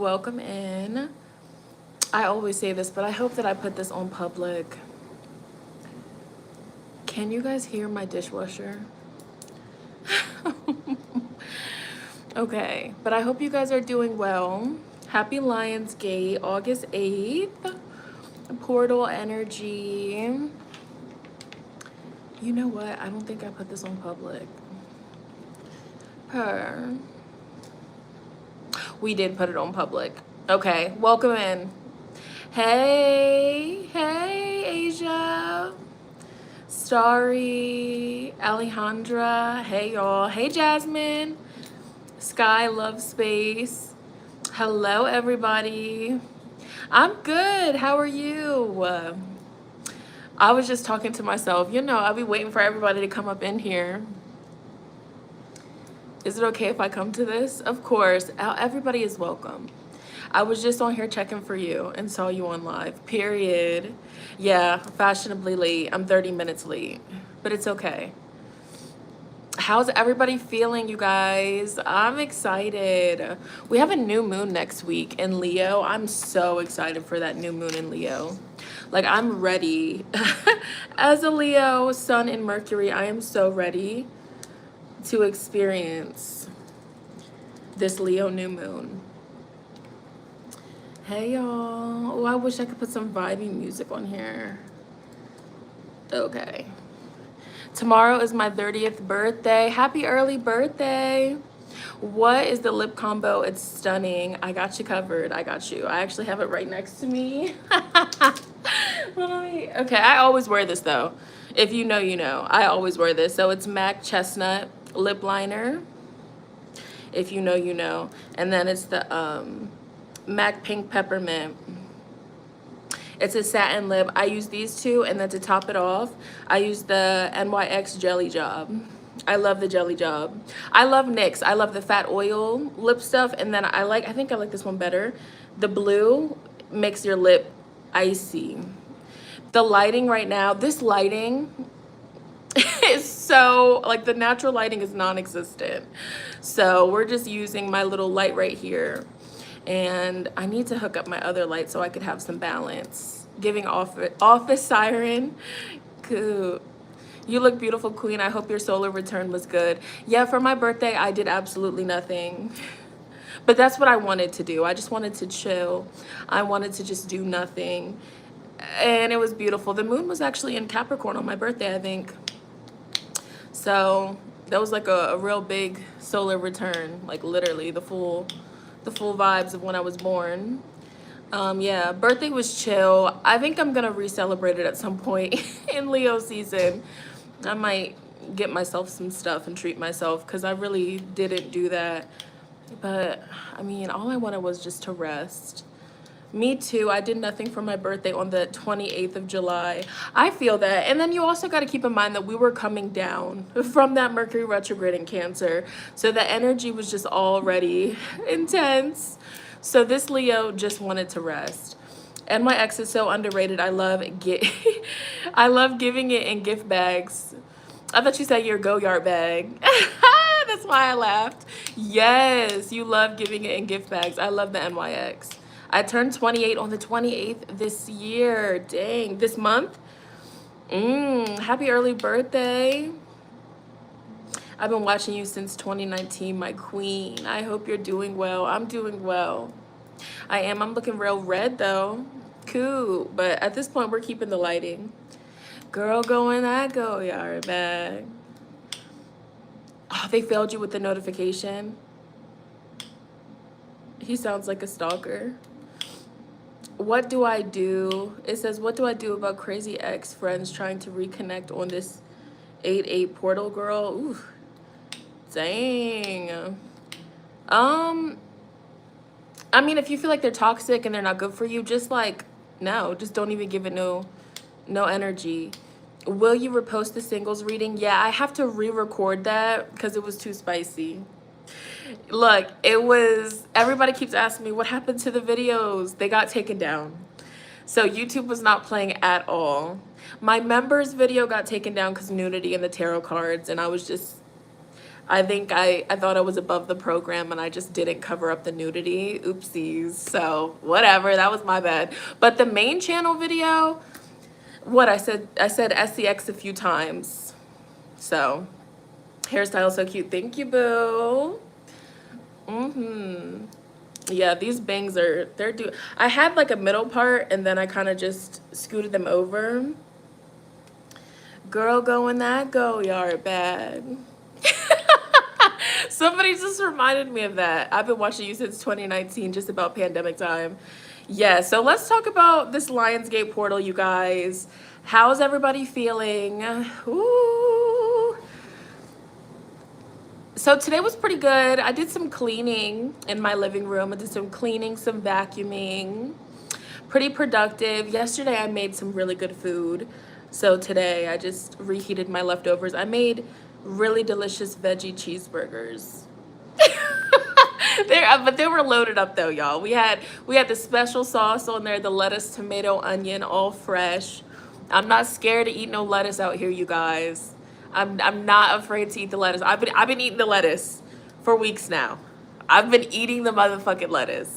welcome in. I always say this, but I hope that I put this on public. Can you guys hear my dishwasher? Okay, but I hope you guys are doing well. Happy Lionsgate, August 8th. Portal energy. You know what? I don't think I put this on public. We did put it on public. Okay, welcome in. Hey, Asia. Starry, Alejandra. Hey, y'all. Hey, Jasmine. Sky Love Space. Hello, everybody. I'm good. How are you? I was just talking to myself. You know, I'll be waiting for everybody to come up in here. Is it okay if I come to this? Of course. Everybody is welcome. I was just on here checking for you and saw you on live. Period. Yeah, fashionably late. I'm 30 minutes late, but it's okay. How's everybody feeling, you guys? I'm excited. We have a new moon next week in Leo. I'm so excited for that new moon in Leo. Like, I'm ready. As a Leo, Sun and Mercury, I am so ready to experience this Leo new moon. Hey, y'all. Oh, I wish I could put some vibey music on here. Okay. Tomorrow is my 30th birthday. Happy early birthday. What is the lip combo? It's stunning. I got you covered. I got you. I actually have it right next to me. Okay, I always wear this though. If you know, you know. I always wear this. So it's MAC Chestnut lip liner. If you know, you know. And then it's the MAC Pink Peppermint. It's a satin lip. I use these two, and then to top it off, I use the NYX Jelly Job. I love the Jelly Job. I love NYX. I love the fat oil lip stuff, and then I think I like this one better. The blue makes your lip icy. The lighting right now, this lighting is so, like, the natural lighting is non-existent. So we're just using my little light right here. And I need to hook up my other light so I could have some balance. Giving office siren. Cool. You look beautiful, queen. I hope your solar return was good. Yeah, for my birthday, I did absolutely nothing. But that's what I wanted to do. I just wanted to chill. I wanted to just do nothing. And it was beautiful. The moon was actually in Capricorn on my birthday, I think. So that was like a real big solar return. Like, literally the full vibes of when I was born. Yeah, birthday was chill. I think I'm gonna re-celebrate it at some point in Leo season. I might get myself some stuff and treat myself because I really didn't do that. But I mean, all I wanted was just to rest. Me too. I did nothing for my birthday on the 28th of July. I feel that. And then you also got to keep in mind that we were coming down from that Mercury retrograde in Cancer. So the energy was just already intense. So this Leo just wanted to rest. And my ex is so underrated. I love giving it in gift bags. I thought you said your Go-Yard bag. That's why I laughed. Yes, you love giving it in gift bags. I love the NYX. I turned 28 on the 28th this year. Dang, this month. Happy early birthday. I've been watching you since 2019, my queen. I hope you're doing well. I'm doing well. I am. I'm looking real red, though. Cool. But at this point, we're keeping the lighting. Girl, go in that Go-Yard bag. Oh, they failed you with the notification. He sounds like a stalker. What do I do? It says, what do I do about crazy ex-friends trying to reconnect on this 8/8 portal girl? Ooh, dang. I mean, if you feel like they're toxic and they're not good for you, just like, no, just don't even give it no energy. Will you repost the singles reading? Yeah, I have to re-record that because it was too spicy. Look, it was, everybody keeps asking me what happened to the videos. They got taken down. So YouTube was not playing at all. My members video got taken down because nudity and the tarot cards, and I was just, I think I thought I was above the program and I just didn't cover up the nudity. Oopsies. So whatever, that was my bad. But the main channel video, what I said SCX a few times. So hairstyle so cute. Thank you, boo. Yeah, these bangs they're due. I had like a middle part and then I kind of just scooted them over. Girl, go in that go yard bag. Somebody just reminded me of that. I've been watching you since 2019, just about pandemic time. Yeah, so let's talk about this Lionsgate portal, you guys. How's everybody feeling? Ooh. So today was pretty good. I did some cleaning in my living room. I did some cleaning, some vacuuming. Pretty productive. Yesterday I made some really good food. So today I just reheated my leftovers. I made really delicious veggie cheeseburgers. But they were loaded up though, y'all. We had the special sauce on there, the lettuce, tomato, onion, all fresh. I'm not scared to eat no lettuce out here, you guys. I'm not afraid to eat the lettuce. I've been eating the lettuce for weeks now. I've been eating the motherfucking lettuce.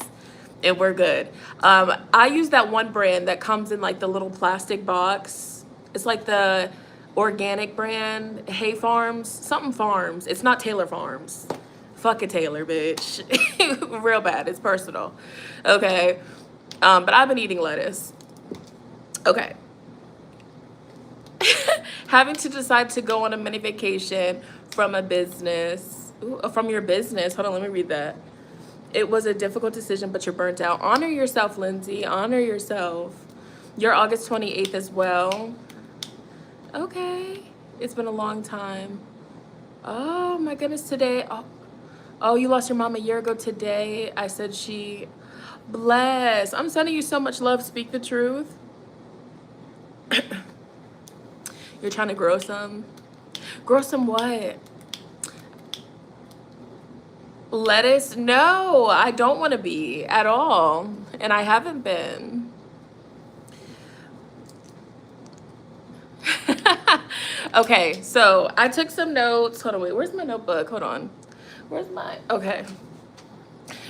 And we're good. I use that one brand that comes in like the little plastic box. It's like the organic brand, Hay Farms, something Farms. It's not Taylor Farms. Fuck a Taylor, bitch. Real bad. It's personal. Okay. But I've been eating lettuce. Okay. Having to decide to go on a mini vacation from a business. Ooh, from your business. Hold on, let me read that. It was a difficult decision, but you're burnt out. Honor yourself, Lindsay. Honor yourself. You're August 28th as well. Okay. It's been a long time. Oh, my goodness. Today. Oh, you lost your mom a year ago today. I said she... Bless. I'm sending you so much love. Speak the truth. You're trying to grow some? Grow some what? Lettuce? No, I don't want to be at all. And I haven't been. Okay, so I took some notes. Hold on, wait, where's my notebook? Hold on. Where's my... Okay.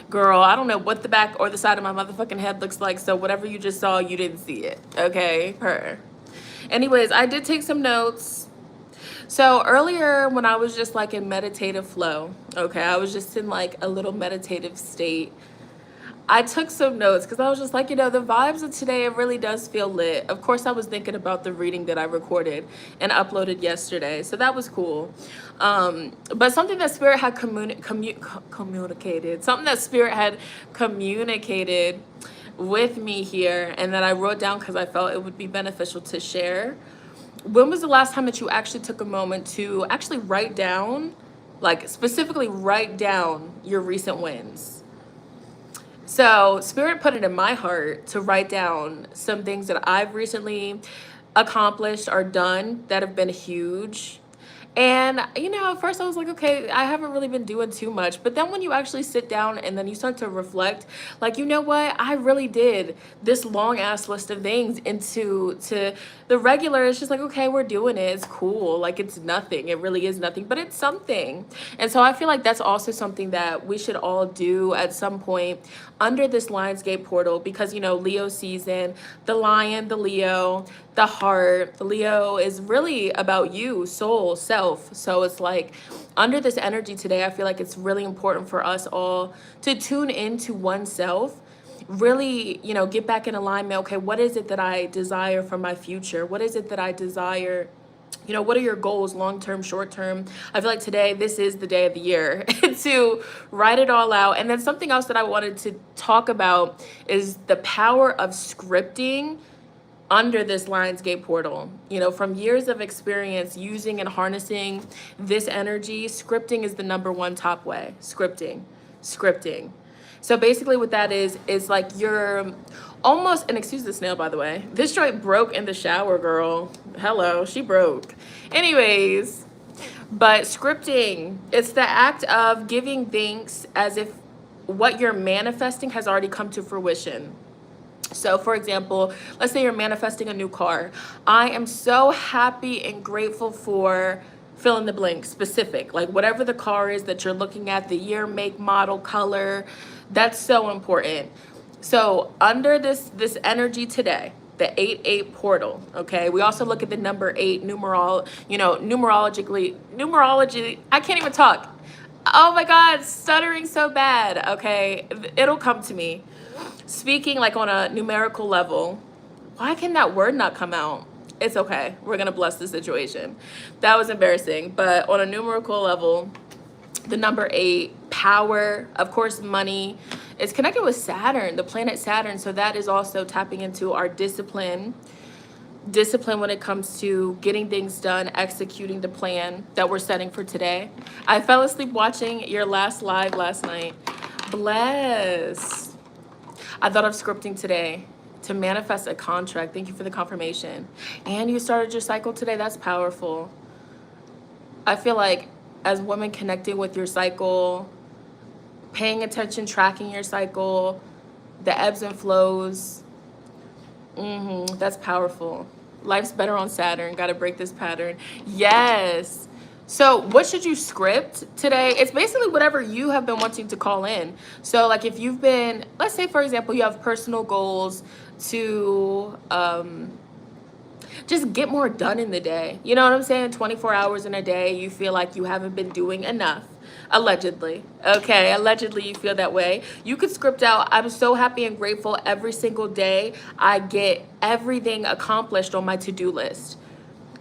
Girl, I don't know what the back or the side of my motherfucking head looks like, so whatever you just saw, you didn't see it. Okay? Anyways, I did take some notes. So earlier when I was just like in meditative flow, okay, I was just in like a little meditative state. I took some notes because I was just like, you know, the vibes of today, it really does feel lit. Of course, I was thinking about the reading that I recorded and uploaded yesterday. So that was cool. But something that Spirit had communicated, something that Spirit had communicated with me here and that I wrote down because I felt it would be beneficial to share. When was the last time that you actually took a moment to actually write down, like specifically write down your recent wins? So Spirit put it in my heart to write down some things that I've recently accomplished or done that have been huge. And, you know, at first I was like, okay, I haven't really been doing too much. But then when you actually sit down and then you start to reflect, like, you know what? I really did this long ass list of things into the regular. It's just like, okay, we're doing it. It's cool. Like, it's nothing. It really is nothing, but it's something. And so I feel like that's also something that we should all do at some point under this Lionsgate portal because, you know, Leo season, the lion, the Leo, the heart. Leo is really about you, soul, self. So it's like under this energy today, I feel like it's really important for us all to tune into oneself, really, you know, get back in alignment. Okay, what is it that I desire for my future? What is it that I desire? You know, what are your goals, long-term, short-term? I feel like today, this is the day of the year to write it all out. And then something else that I wanted to talk about is the power of scripting under this Lionsgate portal. You know, from years of experience using and harnessing this energy, scripting is the #1 top way. Scripting. So basically what that is like you're almost, and excuse the snail, by the way, this joint broke in the shower, girl. Hello, she broke. Anyways, but scripting, it's the act of giving thanks as if what you're manifesting has already come to fruition. So for example, let's say you're manifesting a new car. I am so happy and grateful for fill in the blank, specific, like whatever the car is that you're looking at, the year, make, model, color. That's so important. So under this energy today, the 8-8 portal, okay, we also look at the number 8 numerology. I can't even talk. Oh my God, stuttering so bad. Okay, it'll come to me. Speaking like on a numerical level, why can that word not come out? It's okay. We're going to bless the situation. That was embarrassing. But on a numerical level, the number 8, power, of course, money, is connected with Saturn, the planet Saturn. So that is also tapping into our discipline when it comes to getting things done, executing the plan that we're setting for today. I fell asleep watching your last live last night. Bless. I thought of scripting today to manifest a contract. Thank you for the confirmation. And you started your cycle today. That's powerful. I feel like as women connecting with your cycle, paying attention, tracking your cycle, the ebbs and flows, that's powerful. Life's better on Saturn. Got to break this pattern. Yes. So what should you script today? It's basically whatever you have been wanting to call in. So like if you've been, let's say for example, you have personal goals to just get more done in the day. You know what I'm saying? 24 hours in a day, you feel like you haven't been doing enough. Allegedly. Okay, allegedly you feel that way. You could script out, I'm so happy and grateful every single day I get everything accomplished on my to-do list.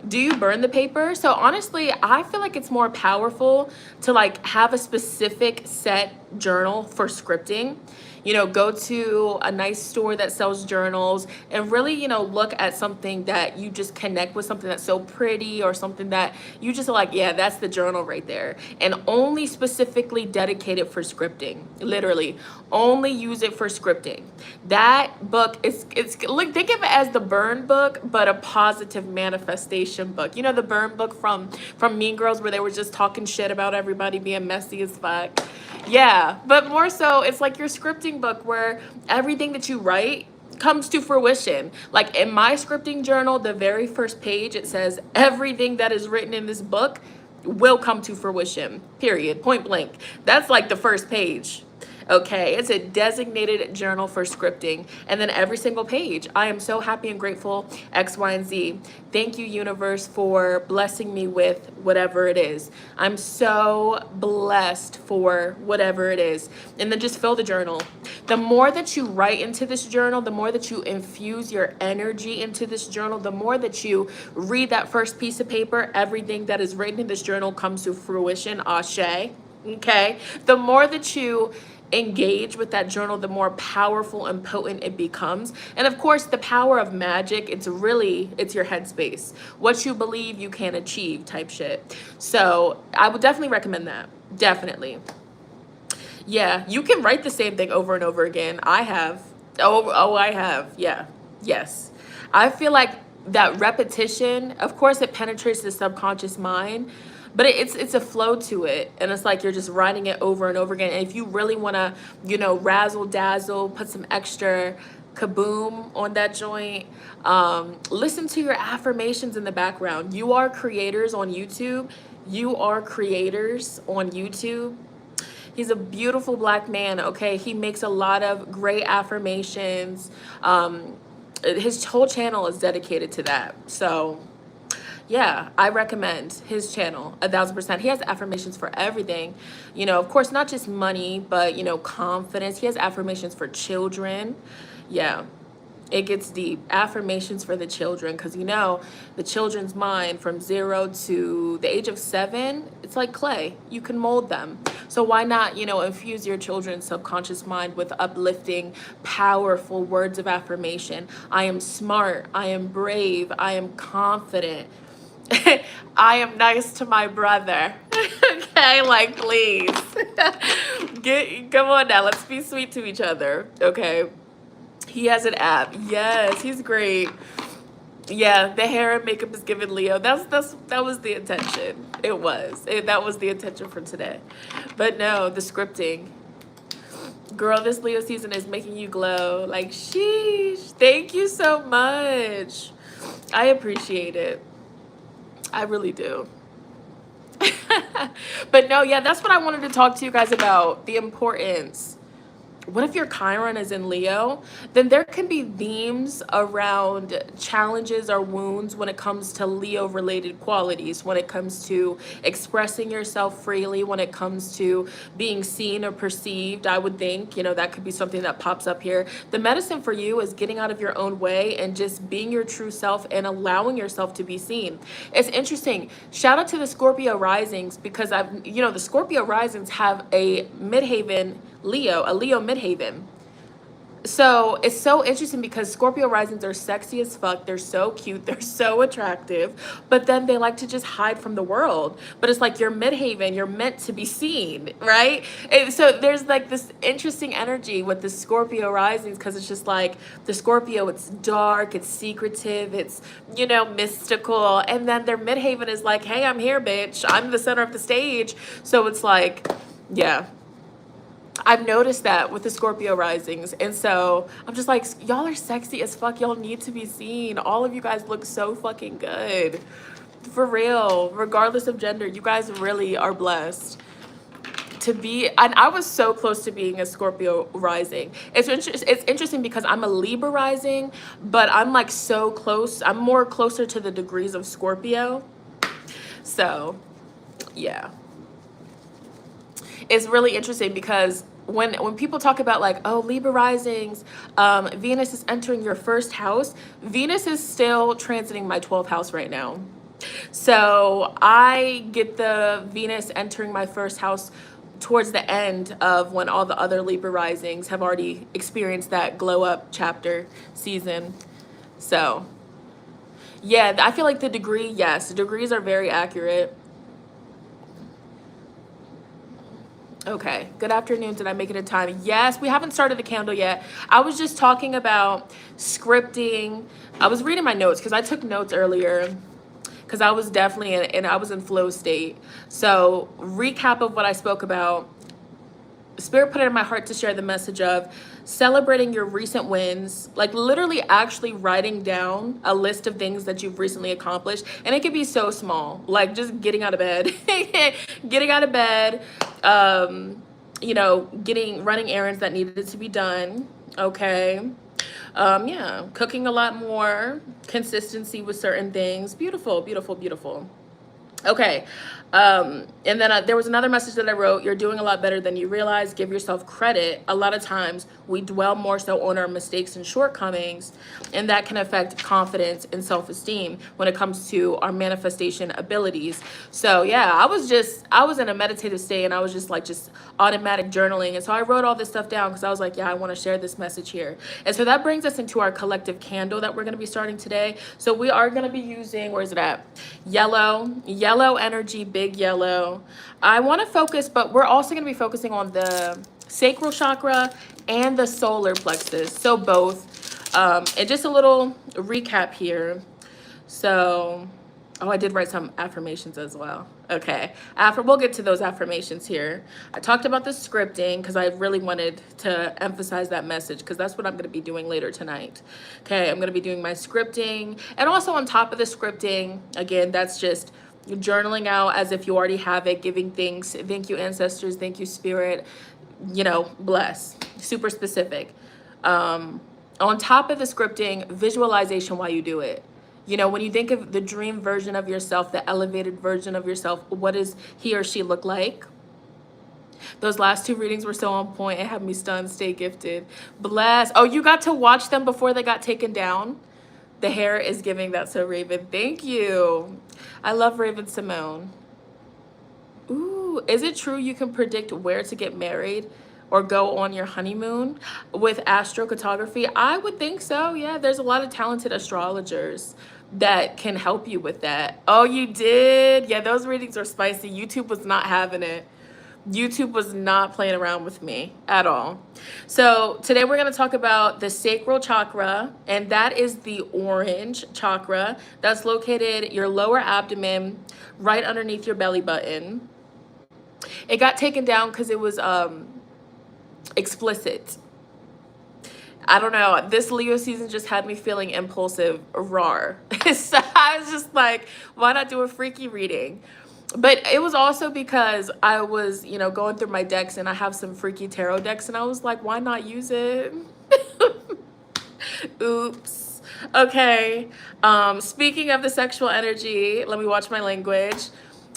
Do you burn the paper? So honestly, I feel like it's more powerful to like have a specific set journal for scripting. You know, go to a nice store that sells journals and really, you know, look at something that you just connect with, something that's so pretty or something that you just are like, yeah, that's the journal right there. And only specifically dedicate it for scripting. Literally, only use it for scripting. That book is, look, think of it as the burn book, but a positive manifestation book. You know, the burn book from Mean Girls where they were just talking shit about everybody being messy as fuck. Yeah, but more so, it's like your scripting book where everything that you write comes to fruition. Like in my scripting journal, the very first page, it says everything that is written in this book will come to fruition, period, point blank. That's like the first page. Okay, it's a designated journal for scripting. And then every single page, I am so happy and grateful, X, Y, and Z. Thank you, universe, for blessing me with whatever it is. I'm so blessed for whatever it is. And then just fill the journal. The more that you write into this journal, the more that you infuse your energy into this journal, the more that you read that first piece of paper, everything that is written in this journal comes to fruition, ashe. Okay, the more that you engage with that journal, the more powerful and potent it becomes. And of course, the power of magic, it's your headspace. What you believe you can achieve type shit. So I would definitely recommend that. Definitely. Yeah, you can write the same thing over and over again. I have. I have. Yeah. Yes. I feel like that repetition, of course, it penetrates the subconscious mind, but it's a flow to it. And it's like you're just writing it over and over again. And if you really want to, you know, razzle dazzle, put some extra kaboom on that joint, listen to your affirmations in the background. You are creators on YouTube. You are creators on YouTube. He's a beautiful black man, okay? He makes a lot of great affirmations. His whole channel is dedicated to that. So yeah, I recommend his channel 1000%. He has affirmations for everything. You know, of course, not just money, but, you know, confidence. He has affirmations for children. Yeah, it gets deep. Affirmations for the children, because, you know, the children's mind from 0 to the age of 7, it's like clay. You can mold them. So why not, you know, infuse your children's subconscious mind with uplifting, powerful words of affirmation. I am smart. I am brave. I am confident. I am nice to my brother. Okay, like, please. Come on now, let's be sweet to each other. Okay. He has an app. Yes, he's great. Yeah, the hair and makeup is given Leo. That was the intention. That was the intention for today. But no, the scripting. Girl, this Leo season is making you glow. Like, sheesh. Thank you so much. I appreciate it. I really do. But no, yeah, that's what I wanted to talk to you guys about, the importance. What if your Chiron is in Leo? Then there can be themes around challenges or wounds when it comes to Leo related qualities, when it comes to expressing yourself freely, when it comes to being seen or perceived. I would think, you know, that could be something that pops up here. The medicine for you is getting out of your own way and just being your true self and allowing yourself to be seen. It's interesting. Shout out to the Scorpio risings, because the Scorpio risings have a midhaven Leo, a Leo midhaven. So it's so interesting because Scorpio risings are sexy as fuck. They're so cute. They're so attractive. But then they like to just hide from the world. But it's like you're midhaven. You're meant to be seen, right? And so there's like this interesting energy with the Scorpio risings, because it's just like the Scorpio, it's dark, it's secretive, it's, you know, mystical. And then their midhaven is like, hey, I'm here, bitch. I'm the center of the stage. So it's like, yeah. I've noticed that with the Scorpio risings. And so I'm just like, y'all are sexy as fuck. Y'all need to be seen. All of you guys look so fucking good. For real. Regardless of gender, you guys really are blessed to be. And I was so close to being a Scorpio rising. It's interesting because I'm a Libra rising, but I'm like so close. I'm more closer to the degrees of Scorpio. So, yeah. It's really interesting because when people talk about like, oh, Libra risings, Venus is entering your first house. Venus is still transiting my 12th house right now. So I get the Venus entering my first house towards the end of when all the other Libra risings have already experienced that glow up chapter season. So yeah, I feel like the degrees are very accurate. Okay, good afternoon. Did I make it in time? Yes, we haven't started the candle yet. I was just talking about scripting. I was reading my notes because I took notes earlier because I was definitely I was in flow state. So recap of what I spoke about. Spirit put it in my heart to share the message of celebrating your recent wins, like literally actually writing down a list of things that you've recently accomplished. And it could be so small, like just getting out of bed, running errands that needed to be done. Okay. Yeah, cooking a lot more, consistency with certain things. Beautiful, beautiful, beautiful. Okay. And then there was another message that I wrote. You're doing a lot better than you realize. Give yourself credit. A lot of times we dwell more so on our mistakes and shortcomings, and that can affect confidence and self-esteem when it comes to our manifestation abilities. So yeah, I was in a meditative state, and I was just automatic journaling. And so I wrote all this stuff down because I was like, yeah, I want to share this message here. And so that brings us into our collective candle that we're going to be starting today. So we are going to be using, where is it at? Yellow energy, big yellow. I want to focus, but we're also going to be focusing on the sacral chakra and the solar plexus. So both. And just a little recap here. So, oh, I did write some affirmations as well. Okay. We'll get to those affirmations here. I talked about the scripting because I really wanted to emphasize that message, because that's what I'm going to be doing later tonight. Okay. I'm going to be doing my scripting, and also on top of the scripting, again, that's just journaling out as if you already have it, giving things. Thank you, ancestors. Thank you, spirit. Bless. Super specific. On top of the scripting, visualization while you do it. When you think of the dream version of yourself, the elevated version of yourself, what does he or she look like? Those last two readings were so on point. It had me stunned. Stay gifted. Bless. Oh, you got to watch them before they got taken down? The hair is giving that, so Raven. Thank you. I love Raven Simone. Ooh, is it true you can predict where to get married or go on your honeymoon with astrocartography? I would think so. Yeah, there's a lot of talented astrologers that can help you with that. Oh, you did? Yeah, those readings are spicy. YouTube was not having it. YouTube was not playing around with me at all. So today we're going to talk about the sacral chakra, and that is the orange chakra that's located your lower abdomen, right underneath your belly button. It got taken down because it was explicit. I don't know. This Leo season just had me feeling impulsive, rawr. So I was just like, why not do a freaky reading? But it was also because I was, you know, going through my decks and I have some freaky tarot decks and I was like, why not use it? Oops. Okay. Speaking of the sexual energy, let me watch my language.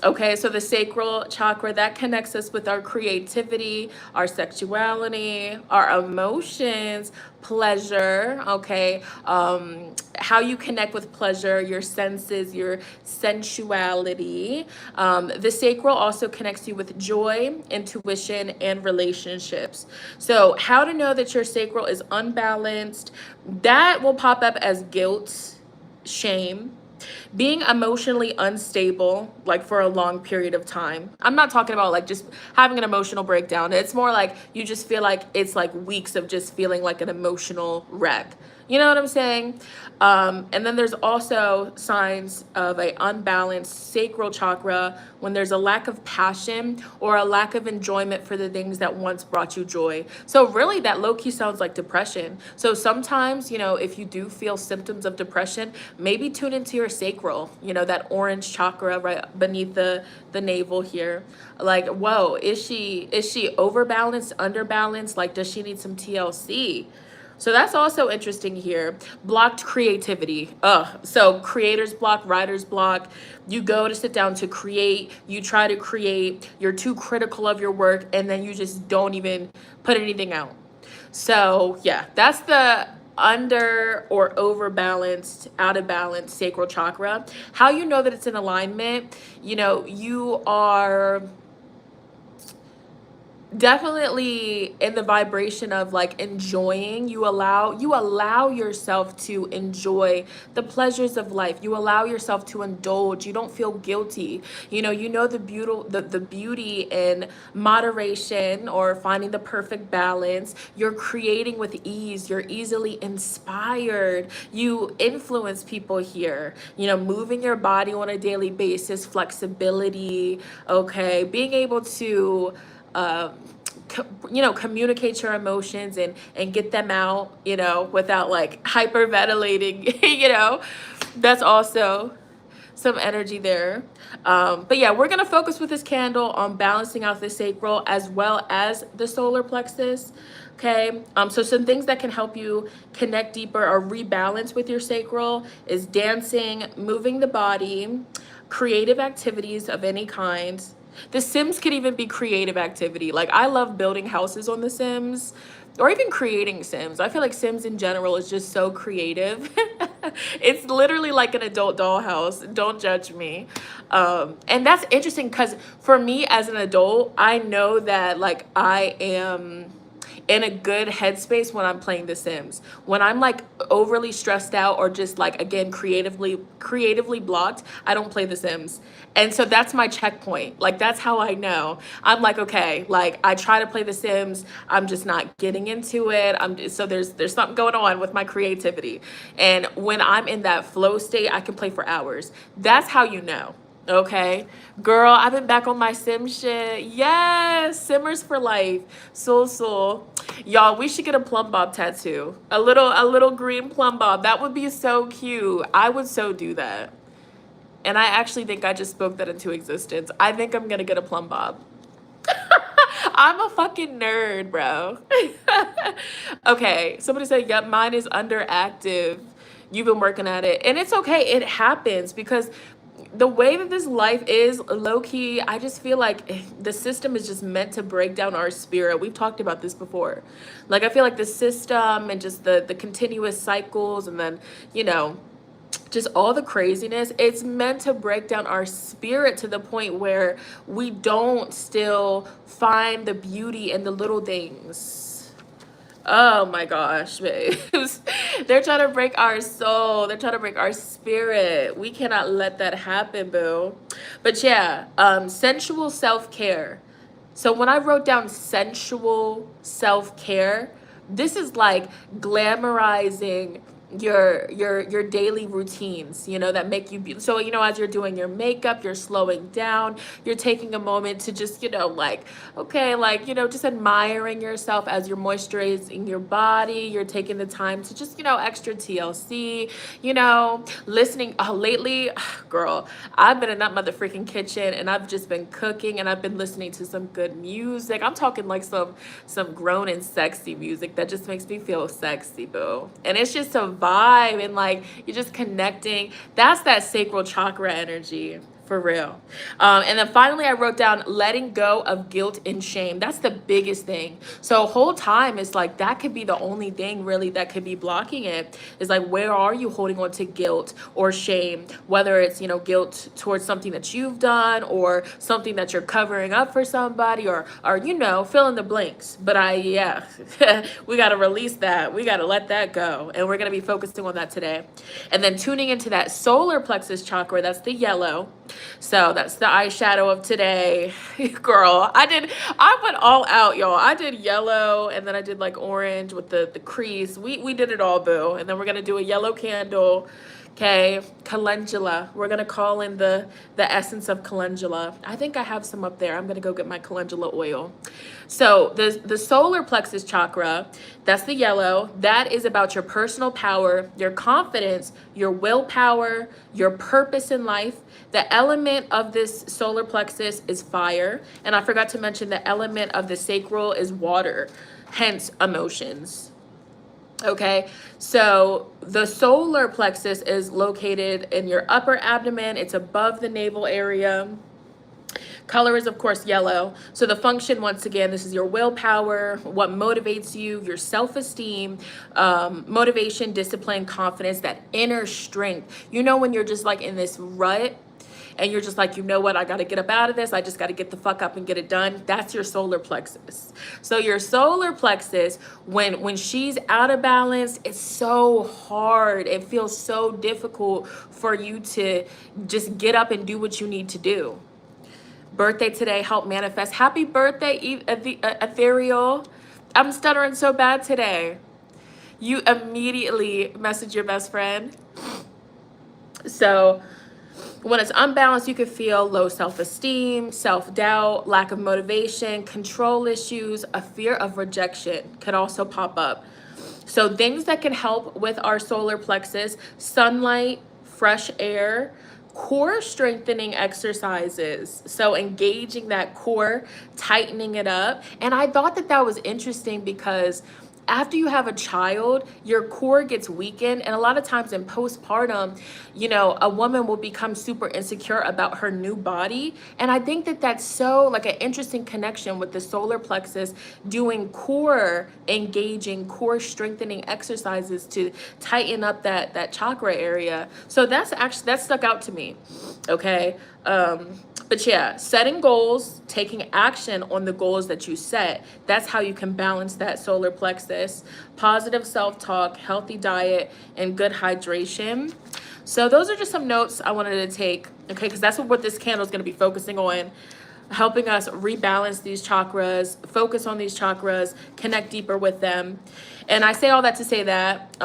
Okay, so the sacral chakra, that connects us with our creativity, our sexuality, our emotions, pleasure, okay? How you connect with pleasure, your senses, your sensuality. The sacral also connects you with joy, intuition, and relationships. So how to know that your sacral is unbalanced, that will pop up as guilt, shame, being emotionally unstable, like for a long period of time. I'm not talking about like just having an emotional breakdown. It's more like you just feel like it's like weeks of just feeling like an emotional wreck. You know what I'm saying? And then there's also signs of a unbalanced sacral chakra when there's a lack of passion or a lack of enjoyment for the things that once brought you joy. So really that low-key sounds like depression. So sometimes, you know, if you do feel symptoms of depression, maybe tune into your sacral, you know, that orange chakra right beneath the navel here. Like, whoa, is she overbalanced, underbalanced? Like, does she need some TLC? So that's also interesting here. Blocked creativity. So creator's block, writer's block. You go to sit down to create, you try to create, you're too critical of your work, and then you just don't even put anything out. So yeah, that's the under or overbalanced, out of balance sacral chakra. How you know that it's in alignment, you know, you are definitely in the vibration of like enjoying. You allow yourself to enjoy the pleasures of life. You allow yourself to indulge. You don't feel guilty. You know the beauty in moderation or finding the perfect balance. You're creating with ease. You're easily inspired. You influence people here, you know, moving your body on a daily basis, flexibility, okay, being able to you know, communicate your emotions and get them out, you know, without like hyperventilating, you know. That's also some energy there. But yeah, we're gonna focus with this candle on balancing out the sacral as well as the solar plexus. Okay, so some things that can help you connect deeper or rebalance with your sacral is dancing, moving the body, creative activities of any kind. The Sims could even be creative activity. Like, I love building houses on The Sims or even creating Sims. I feel like Sims in general is just so creative. It's literally like an adult dollhouse. Don't judge me. And that's interesting because for me as an adult, I know that like I am in a good headspace when I'm playing The Sims. When I'm like overly stressed out or just like, again, creatively blocked, I don't play The Sims. And so that's my checkpoint. Like, that's how I know. I'm like, okay, like I try to play The Sims, I'm just not getting into it. So there's something going on with my creativity. And when I'm in that flow state, I can play for hours. That's how you know. Okay, girl, I've been back on my sim shit. Yes, Simmers for life. So y'all, we should get a plum bob tattoo. A little green plum bob. That would be so cute. I would so do that. And I actually think I just spoke that into existence. I think I'm gonna get a plum bob. I'm a fucking nerd, bro. Okay, somebody said, yep, mine is underactive. You've been working at it. And it's okay, it happens because the way that this life is, low-key, I just feel like the system is just meant to break down our spirit. We've talked about this before. Like, I feel like the system and just the continuous cycles and then, you know, just all the craziness, it's meant to break down our spirit to the point where we don't still find the beauty in the little things. Oh my gosh, babes. They're trying to break our soul. They're trying to break our spirit. We cannot let that happen, boo. But yeah, sensual self-care. So when I wrote down sensual self-care, this is like glamorizing your daily routines, you know, that make you so, you know, as you're doing your makeup, you're slowing down, you're taking a moment to just, you know, like, okay, like, you know, just admiring yourself as you're moisturizing your body. You're taking the time to just, you know, extra TLC, you know, listening. Lately, girl, I've been in that mother freaking kitchen, and I've just been cooking, and I've been listening to some good music. I'm talking like some grown and sexy music that just makes me feel sexy, boo. And it's just a vibe, and like you're just connecting. That's that sacral chakra energy. For real. And then finally, I wrote down letting go of guilt and shame. That's the biggest thing. So whole time it's like that could be the only thing really that could be blocking it. Is like, where are you holding on to guilt or shame? Whether it's, you know, guilt towards something that you've done, or something that you're covering up for somebody, or you know, fill in the blanks. But yeah, we got to release that. We got to let that go. And we're going to be focusing on that today. And then tuning into that solar plexus chakra, that's the yellow. So that's the eyeshadow of today. Girl, I went all out, y'all. I did yellow, and then I did like orange with the crease. We did it all, boo. And then we're gonna do a yellow candle. Okay, calendula. We're gonna call in the essence of calendula. I think I have some up there. I'm gonna go get my calendula oil. So the solar plexus chakra, that's the yellow. That is about your personal power, your confidence, your willpower, your purpose in life. The element of this solar plexus is fire. And I forgot to mention the element of the sacral is water, hence emotions. Okay, so the solar plexus is located in your upper abdomen. It's above the navel area. Color is, of course, yellow. So the function, once again, this is your willpower, what motivates you, your self-esteem, motivation, discipline, confidence, that inner strength. You know, when you're just like in this rut, and you're just like, you know what, I got to get up out of this. I just got to get the fuck up and get it done. That's your solar plexus. So your solar plexus, when she's out of balance, it's so hard. It feels so difficult for you to just get up and do what you need to do. Birthday today, help manifest. Happy birthday, Ethereal. I'm stuttering so bad today. You immediately message your best friend. So when it's unbalanced, you could feel low self-esteem, self-doubt, lack of motivation, control issues, a fear of rejection could also pop up. So things that can help with our solar plexus: sunlight, fresh air, core strengthening exercises. So engaging that core, tightening it up. And I thought that was interesting because after you have a child, your core gets weakened. And a lot of times in postpartum, you know, a woman will become super insecure about her new body. And I think that that's so like an interesting connection with the solar plexus, doing core engaging, core strengthening exercises to tighten up that chakra area. So that stuck out to me. Okay. But yeah, setting goals, taking action on the goals that you set, that's how you can balance that solar plexus. Positive self-talk, healthy diet, and good hydration. So those are just some notes I wanted to take, okay, because that's what this candle is going to be focusing on, helping us rebalance these chakras, focus on these chakras, connect deeper with them. And I say all that to say that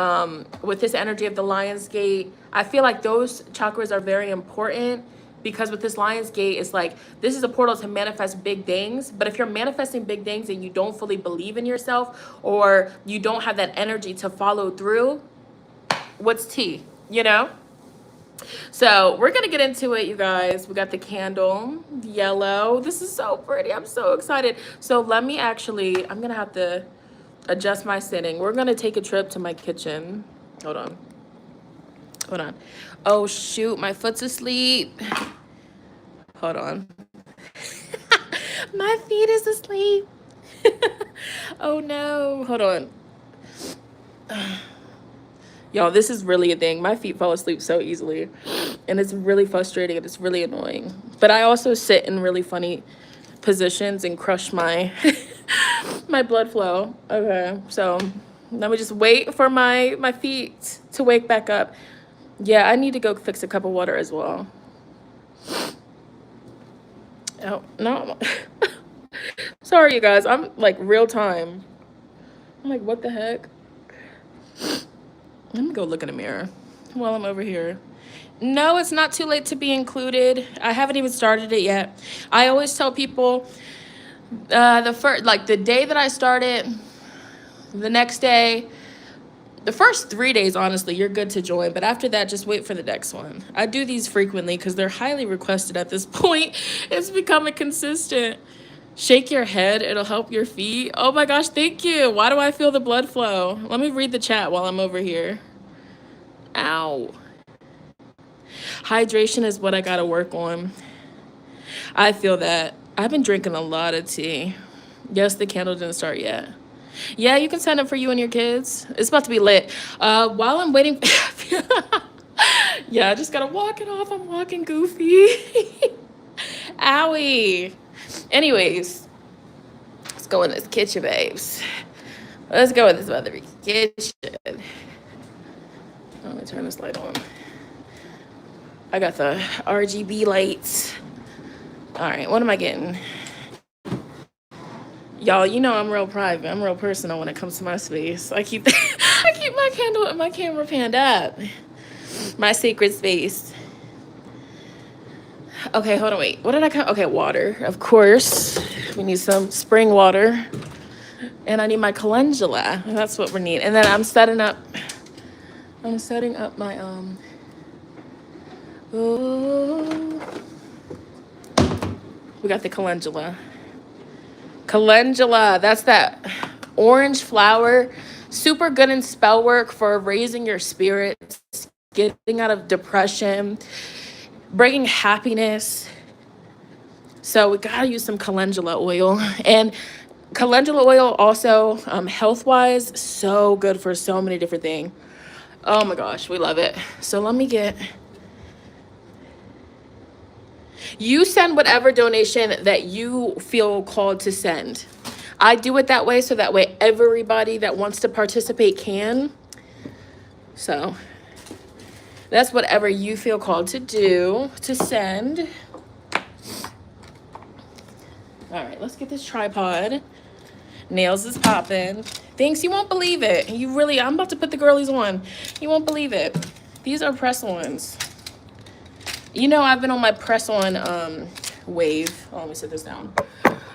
with this energy of the Lion's Gate, I feel like those chakras are very important. Because with this Lion's Gate, it's like, this is a portal to manifest big things. But if you're manifesting big things and you don't fully believe in yourself, or you don't have that energy to follow through, what's tea, you know? So we're going to get into it, you guys. We got the candle, yellow. This is so pretty. I'm so excited. So let me I'm going to have to adjust my setting. We're going to take a trip to my kitchen. Hold on. Oh, shoot. My foot's asleep. Hold on. My feet is asleep. Oh, no. Hold on. Y'all, this is really a thing. My feet fall asleep so easily. And it's really frustrating and it's really annoying. But I also sit in really funny positions and crush my my blood flow. Okay, so let me just wait for my feet to wake back up. Yeah, I need to go fix a cup of water as well. Oh, no. Sorry, you guys. I'm like real time. I'm like, what the heck? Let me go look in the mirror while I'm over here. No, it's not too late to be included. I haven't even started it yet. I always tell people the day that I started, the next day, the first 3 days, honestly, you're good to join. But after that, just wait for the next one. I do these frequently because they're highly requested at this point. It's becoming consistent. Shake your head. It'll help your feet. Oh my gosh, thank you. Why do I feel the blood flow? Let me read the chat while I'm over here. Ow. Hydration is what I got to work on. I feel that. I've been drinking a lot of tea. Yes, the candle didn't start yet. Yeah, you can sign up for you and your kids. It's about to be lit. While I'm waiting. Yeah, I just gotta walk it off. I'm walking goofy. Owie. Anyways, let's go in this kitchen, babes. Let's go in this mother kitchen. Let me turn this light on. I got the RGB lights. All right, what am I getting? Y'all, you know I'm real private. I'm real personal when it comes to my space. I keep my candle and my camera panned up. My sacred space. Okay, hold on, wait. What did I come? Okay, water, of course. We need some spring water. And I need my calendula. That's what we need. And then I'm setting up my ooh. We got the calendula. Calendula, that's that orange flower. Super good in spell work for raising your spirits, getting out of depression, bringing happiness. So we gotta use some calendula oil. And calendula oil also, health-wise, so good for so many different things. Oh my gosh, we love it. So let me get... You send whatever donation that you feel called to send. I do it that way so that way everybody that wants to participate can. So that's whatever you feel called to do, to send. All right, let's get this tripod. Nails is popping. Thanks, you won't believe it. I'm about to put the girlies on. You won't believe it. These are press-ons. You know, I've been on my press-on wave. Oh, let me sit this down.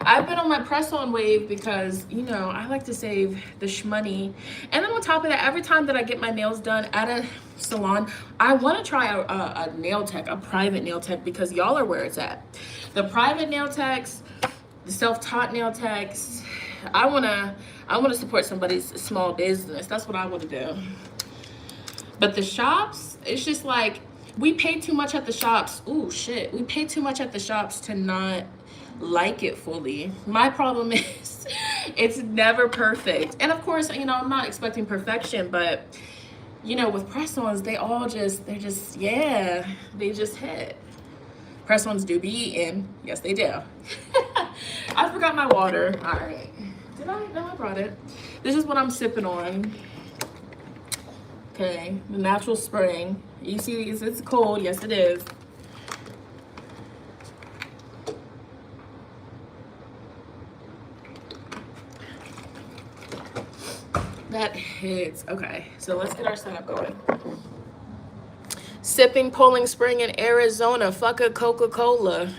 I've been on my press-on wave because, you know, I like to save the shmoney. And then on top of that, every time that I get my nails done at a salon, I want to try a nail tech, a private nail tech, because y'all are where it's at. The private nail techs, the self-taught nail techs, I want to support somebody's small business. That's what I want to do. But the shops, it's just like, we pay too much at the shops. Ooh, shit. We pay too much at the shops to not like it fully. My problem is it's never perfect. And of course, you know, I'm not expecting perfection, but you know, with press-ons, they just hit. Press-ons do be eaten. Yes, they do. I forgot my water. All right. Did I? No, I brought it. This is what I'm sipping on. Okay, the natural spring. You see, it's cold. Yes, it is. That hits. Okay, so let's get our setup going. Sipping Poland Spring in Arizona. Fuck a Coca-Cola.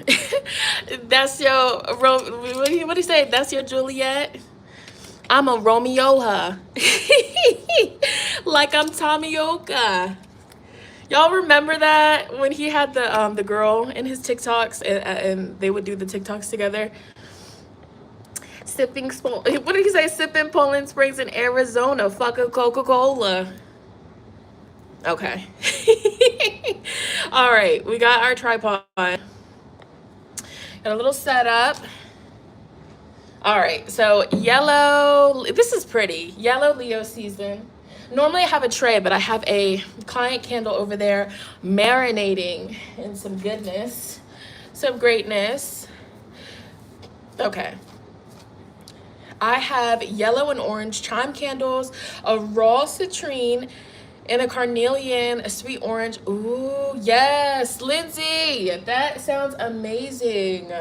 That's your, what do you say? That's your Juliet? I'm a Romeo-ha. Like I'm Tomioka. Y'all remember that when he had the girl in his TikToks and they would do the TikToks together? What did he say? Sipping Poland Springs in Arizona. Fuck a Coca-Cola. Okay. All right, we got our tripod. Got a little setup. All right, so yellow, this is pretty. Yellow Leo season. Normally I have a tray, but I have a client candle over there marinating in some goodness, some greatness. Okay. I have yellow and orange chime candles, a raw citrine, and a carnelian, a sweet orange. Ooh, yes, Lindsay, that sounds amazing.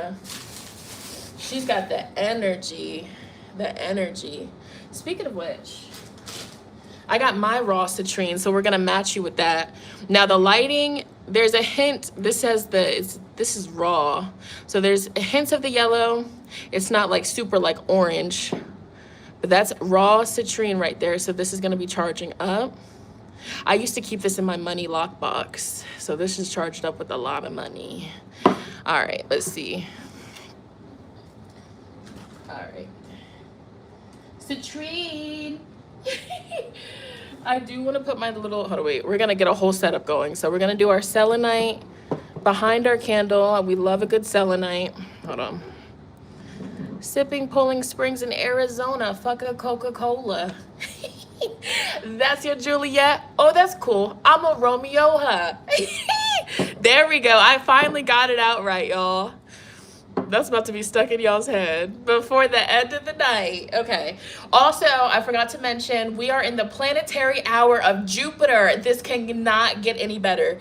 She's got the energy, Speaking of which, I got my raw citrine, so we're gonna match you with that. Now the lighting, there's a hint. This says this is raw, so there's hints of the yellow. It's not like super like orange, but that's raw citrine right there. So this is gonna be charging up. I used to keep this in my money lockbox, so this is charged up with a lot of money. All right, let's see. All right, citrine. I do want to put my little, hold on, wait, we're gonna get a whole setup going. So we're gonna do our selenite behind our candle. We love a good selenite. Hold on. Sipping Pulling Springs in Arizona. Fuck a Coca-Cola. That's your Juliet. Oh, that's cool. I'm a Romeo, huh? There we go. I finally got it out right, y'all. That's about to be stuck in y'all's head before the end of the night. Okay. Also, I forgot to mention, we are in the planetary hour of Jupiter. This cannot get any better.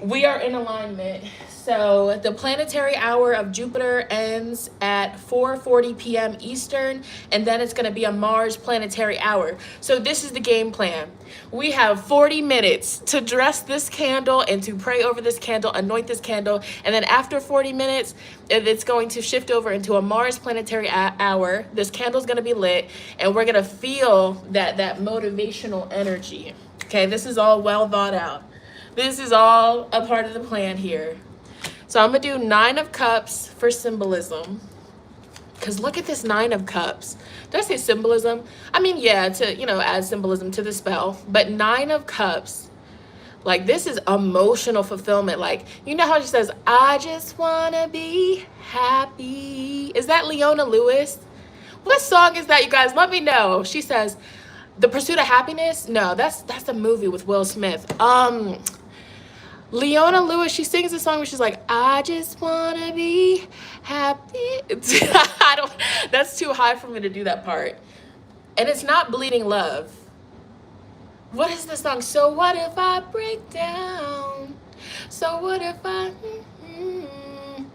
We are in alignment. So the planetary hour of Jupiter ends at 4:40 p.m. Eastern, and then it's going to be a Mars planetary hour. So this is the game plan. We have 40 minutes to dress this candle and to pray over this candle, anoint this candle, and then after 40 minutes, it's going to shift over into a Mars planetary hour. This candle's going to be lit, and we're going to feel that motivational energy. Okay, this is all well thought out. This is all a part of the plan here. So I'm going to do 9 of Cups for symbolism. Because look at this 9 of Cups. Did I say symbolism? I mean, yeah, to, add symbolism to the spell. But 9 of Cups, like, this is emotional fulfillment. Like, you know how she says, I just want to be happy. Is that Leona Lewis? What song is that, you guys? Let me know. She says, The Pursuit of Happiness? No, that's the movie with Will Smith. Leona Lewis, she sings a song where she's like, I just want to be happy. That's too high for me to do that part. And it's not Bleeding Love. What is this song? So what if I break down? So what if I...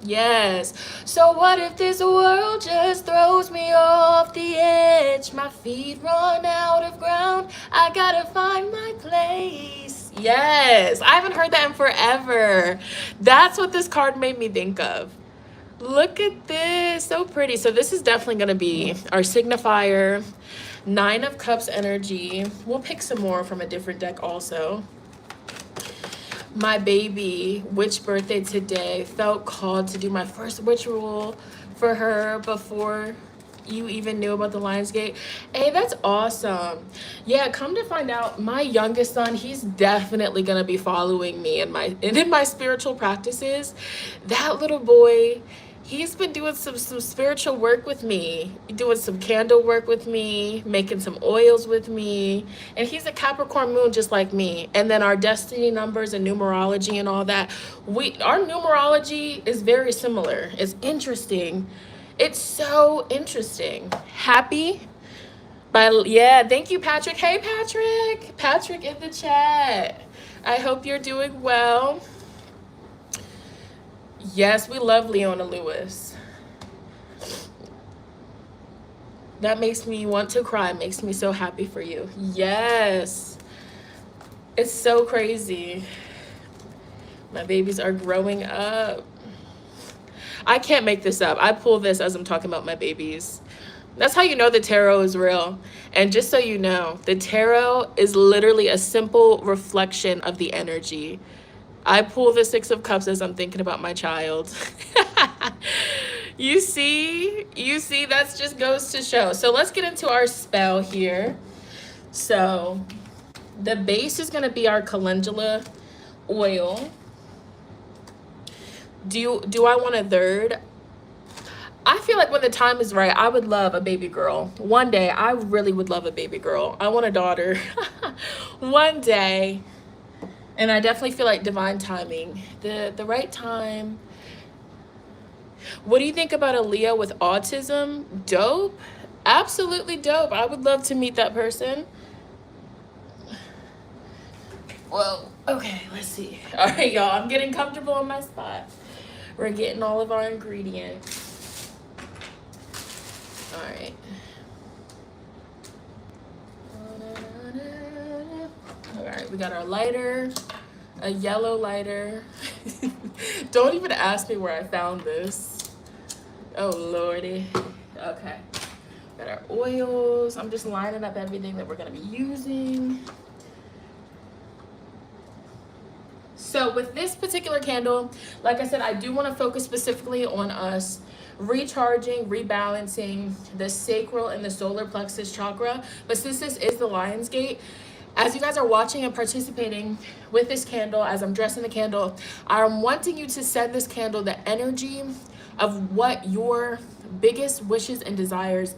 Yes. So what if this world just throws me off the edge? My feet run out of ground. I gotta find my place. Yes. I haven't heard that in forever. That's what this card made me think of. Look at this. So pretty. So this is definitely going to be our signifier. 9 of Cups energy. We'll pick some more from a different deck also. My baby, which birthday today, felt called to do my first ritual for her before you even knew about the Lionsgate. Hey, that's awesome. Yeah, come to find out, my youngest son, he's definitely gonna be following me in my spiritual practices. That little boy, he's been doing some spiritual work with me, doing some candle work with me, making some oils with me, and he's a Capricorn moon just like me. And then our destiny numbers and numerology and all that, our numerology is very similar. It's interesting. It's so interesting. Happy? Yeah, thank you, Patrick. Hey, Patrick. Patrick in the chat. I hope you're doing well. Yes, we love Leona Lewis. That makes me want to cry. It makes me so happy for you. Yes. It's so crazy. My babies are growing up. I can't make this up. I pull this as I'm talking about my babies. That's how you know the tarot is real. And just so you know, the tarot is literally a simple reflection of the energy. I pull the 6 of Cups as I'm thinking about my child. You see, that just goes to show. So let's get into our spell here. So the base is going to be our calendula oil. Do I want a third? I feel like when the time is right, I would love a baby girl. One day, I really would love a baby girl. I want a daughter. One day. And I definitely feel like divine timing. The right time. What do you think about a Leo with autism? Dope. Absolutely dope. I would love to meet that person. Well, okay, let's see. All right, y'all. I'm getting comfortable in my spot. We're getting all of our ingredients. All right. we got our lighter, a yellow lighter. Don't even ask me where I found this. Oh, Lordy. Okay. Got our oils. I'm just lining up everything that we're going to be using. So with this particular candle, like I said, I do want to focus specifically on us recharging, rebalancing the sacral and the solar plexus chakra. But since this is the Lion's Gate, as you guys are watching and participating with this candle, as I'm dressing the candle, I'm wanting you to send this candle the energy of what your biggest wishes and desires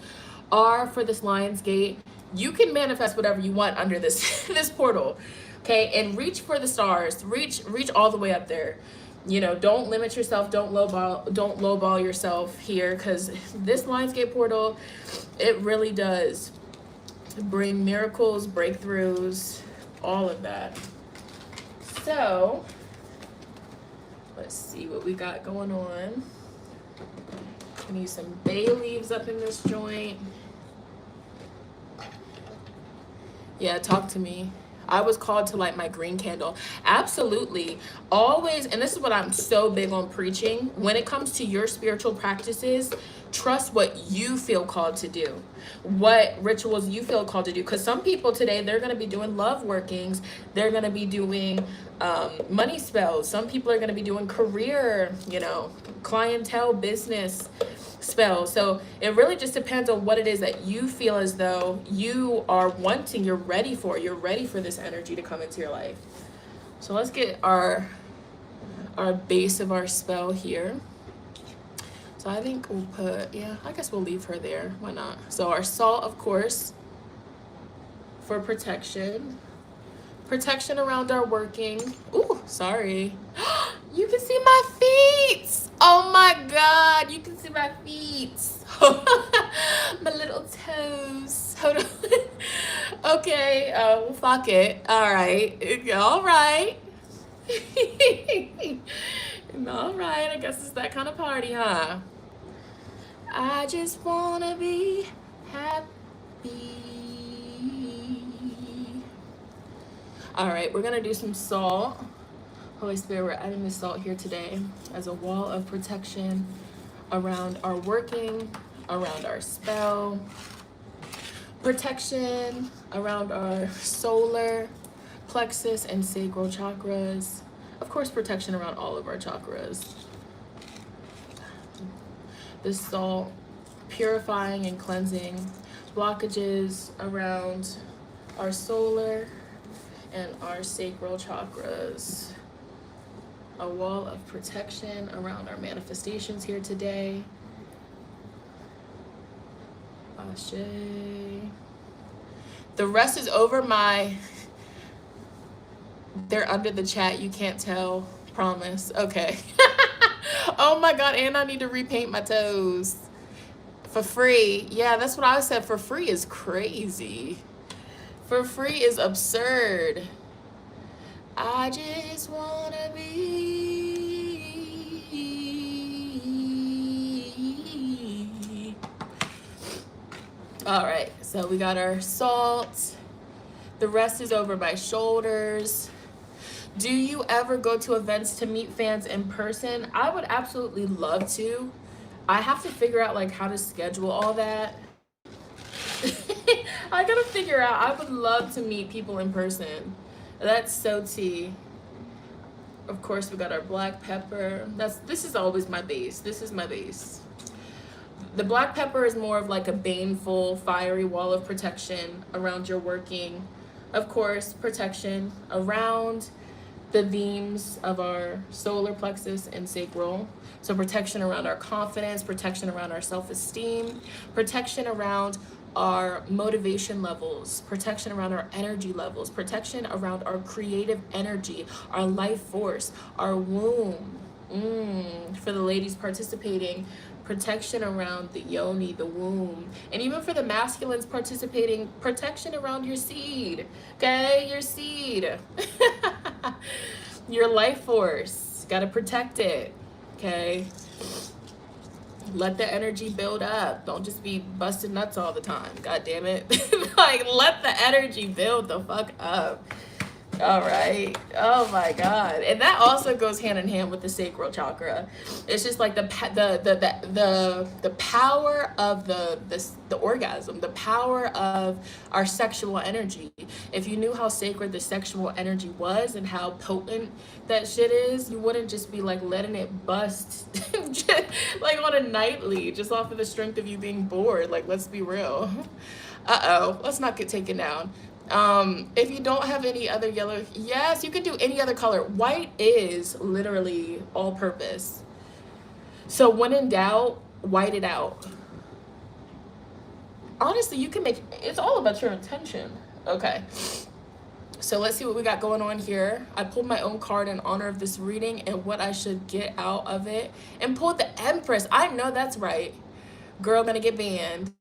are for this Lion's Gate. You can manifest whatever you want under this this portal, okay? And reach for the stars. Reach all the way up there. You know, don't limit yourself. Don't lowball yourself here, because this Lion's Gate portal, it really does bring miracles, breakthroughs, all of that. So let's see what we got going on. I need some bay leaves up in this joint. Yeah, talk to me. I was called to light my green candle. Absolutely. Always, and this is what I'm so big on preaching, when it comes to your spiritual practices, trust what you feel called to do, what rituals you feel called to do. Because some people today, they're going to be doing love workings. They're going to be doing money spells. Some people are going to be doing career, you know, clientele, business spells. So it really just depends on what it is that you feel as though you are wanting, you're ready for this energy to come into your life. So let's get our base of our spell here. So I think we'll put, yeah, I guess we'll leave her there. Why not? So our salt, of course, for protection. Protection around our working. Ooh, sorry. You can see my feet. Oh my God, you can see my feet. My little toes. Hold on. Okay, fuck it. All right. All right. All right, I guess it's that kind of party, huh? I just wanna be happy. All right, we're gonna do some salt. Holy Spirit, we're adding the salt here today as a wall of protection around our working, around our spell, protection around our solar plexus and sacral chakras. Of course, protection around all of our chakras. The salt purifying and cleansing blockages around our solar and our sacral chakras. A wall of protection around our manifestations here today. Ashe. The rest is over my... They're under the chat, you can't tell. Promise. Okay. Oh my God, and I need to repaint my toes. For free. Yeah, that's what I said. For free is crazy. For free is absurd. I just wanna be. All right, so we got our salt. The rest is over my shoulders. Do you ever go to events to meet fans in person? I would absolutely love to. I have to figure out like how to schedule all that. I gotta figure out. I would love to meet people in person. That's so tea. Of course, we got our black pepper. This is always my base. This is my base. The black pepper is more of like a baneful, fiery wall of protection around your working. Of course, protection around the beams of our solar plexus and sacral. So protection around our confidence, protection around our self-esteem, protection around our motivation levels, protection around our energy levels, protection around our creative energy, our life force, our womb. For the ladies participating, protection around the yoni, the womb. And even for the masculines participating, protection around your seed, okay? Your seed. Your life force. Gotta protect it, okay? Let the energy build up. Don't just be busting nuts all the time. God damn it. Like, let the energy build the fuck up. All right. Oh my God. And that also goes hand in hand with the sacral chakra. It's just like the power of the orgasm, the power of our sexual energy. If you knew how sacred the sexual energy was and how potent that shit is, you wouldn't just be like letting it bust like on a nightly, just off of the strength of you being bored. Like, let's be real. Uh-oh, let's not get taken down. If you don't have any other yellow, yes, you can do any other color. White is literally all purpose. So when in doubt, white it out. Honestly, you can make, it's all about your intention. Okay. So let's see what we got going on here. I pulled my own card in honor of this reading and what I should get out of it. And pulled the Empress. I know that's right. Girl gonna get banned.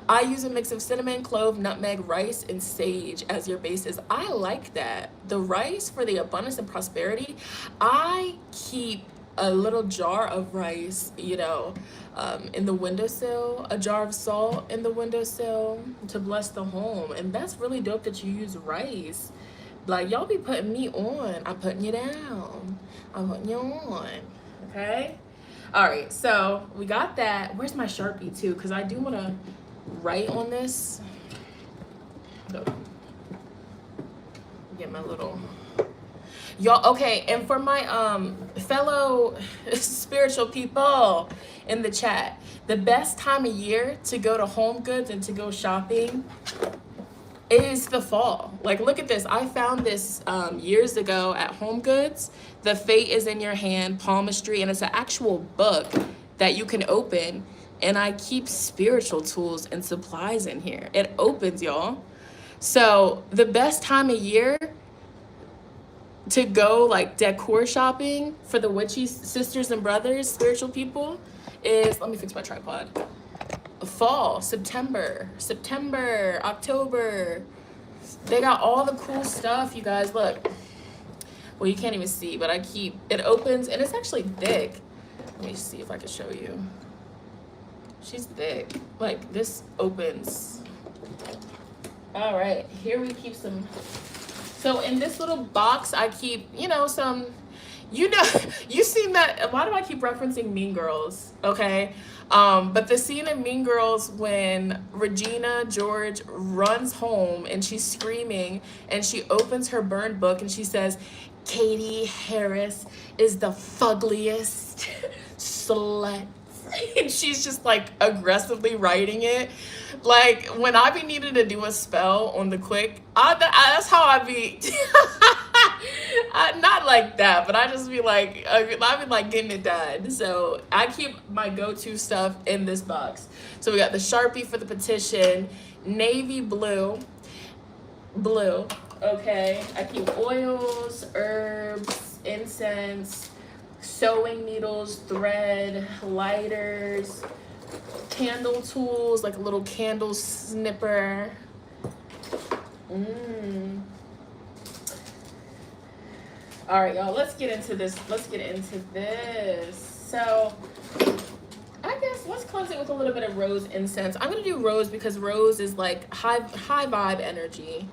I use a mix of cinnamon, clove, nutmeg, rice, and sage as your bases. I like that. The rice for the abundance and prosperity. I keep a little jar of rice, you know, in the windowsill, a jar of salt in the windowsill to bless the home. And that's really dope that you use rice. Like, y'all be putting me on. I'm putting you down. I'm putting you on. Okay? All right, so we got that. Where's my Sharpie too? Because I do want to write on this. So, get my little, y'all. Okay, and for my fellow spiritual people in the chat, the best time of year to go to Home Goods and to go shopping is the fall. Like, look at this. I found this years ago at Home Goods. The Fate is in Your Hand palmistry, and it's an actual book that you can open. And I keep spiritual tools and supplies in here. It opens, y'all. So the best time of year to go like decor shopping for the witchy sisters and brothers, spiritual people, is, let me fix my tripod. Fall, September, October. They got all the cool stuff, you guys. Look. Well, you can't even see, but I keep, it opens, and it's actually thick. Let me see if I can show you. She's thick. Like, this opens. All right, here we keep some. So in this little box, I keep, you know, some, you know, you seen that. Why do I keep referencing Mean Girls? Okay. But the scene in Mean Girls when Regina George runs home and she's screaming and she opens her burned book and she says, Katie Harris is the fuggliest slut. And she's just like aggressively writing it. Like, when I be needing to do a spell on the quick, that's how I be. Not like that, but I just be like, I be like getting it done. So I keep my go-to stuff in this box. So we got the Sharpie for the petition, navy blue, okay. I keep oils, herbs, incense, sewing needles, thread, lighters, candle tools, like a little candle snipper. All right, y'all, let's get into this. So I guess let's cleanse it with a little bit of rose incense. I'm gonna do rose because rose is like high vibe energy.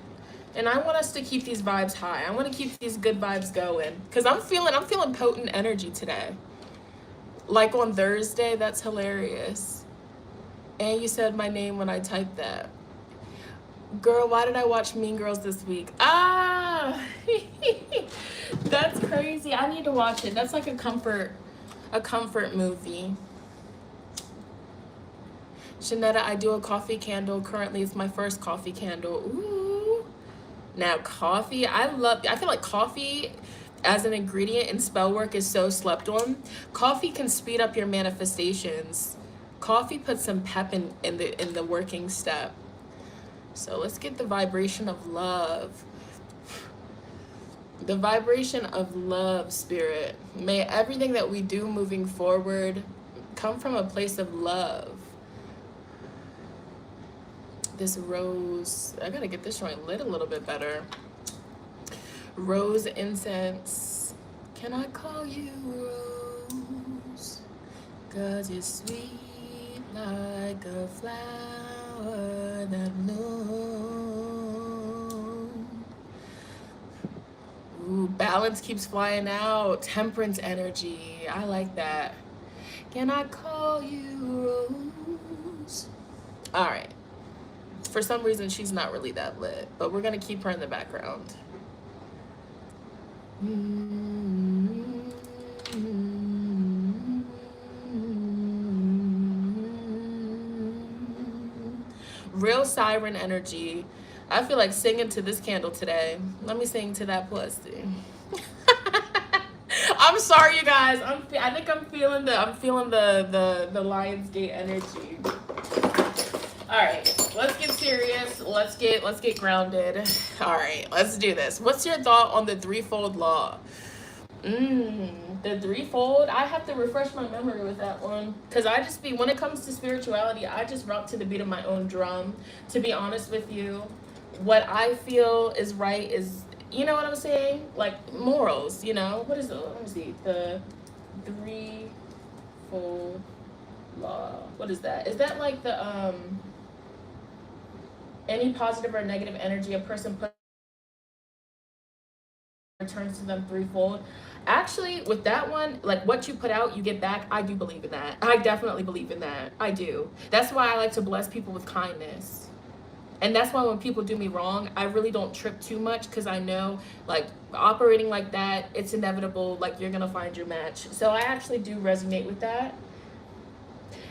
And I want us to keep these vibes high. I want to keep these good vibes going. Because I'm feeling potent energy today. Like on Thursday, that's hilarious. And you said my name when I typed that. Girl, why did I watch Mean Girls this week? Ah! That's crazy. I need to watch it. That's like a comfort movie. Shonnetta, I do a coffee candle. Currently, it's my first coffee candle. Ooh. Now, coffee, I feel like coffee as an ingredient in spell work is so slept on. Coffee can speed up your manifestations. Coffee puts some pep in the working step. So let's get the vibration of love. The vibration of love, Spirit. May everything that we do moving forward come from a place of love. This rose, I gotta get this joint lit a little bit better. Rose incense. Can I call you Rose? 'Cause you're sweet like a flower that blooms balance keeps flying out. Temperance energy. I like that. Can I call you Rose? All right. For some reason, she's not really that lit, but we're going to keep her in the background. Real siren energy. I feel like singing to this candle today. Let me sing to that pussy. I'm sorry, you guys. I think I'm feeling the Lionsgate energy. All right, let's get serious. Let's get grounded. All right, let's do this. What's your thought on the threefold law? The threefold. I have to refresh my memory with that one, because I just be, when it comes to spirituality, I just rock to the beat of my own drum. To be honest with you, what I feel is right is, you know what I'm saying? Like morals, you know? What is it? Let me see. The threefold law. What is that? Is that like the any positive or negative energy a person puts returns to them threefold? Actually, with that one, like what you put out, you get back. I do believe in that. I definitely believe in that. I do. That's why I like to bless people with kindness. And that's why when people do me wrong, I really don't trip too much, because I know, like, operating like that, it's inevitable. Like, you're going to find your match. So I actually do resonate with that.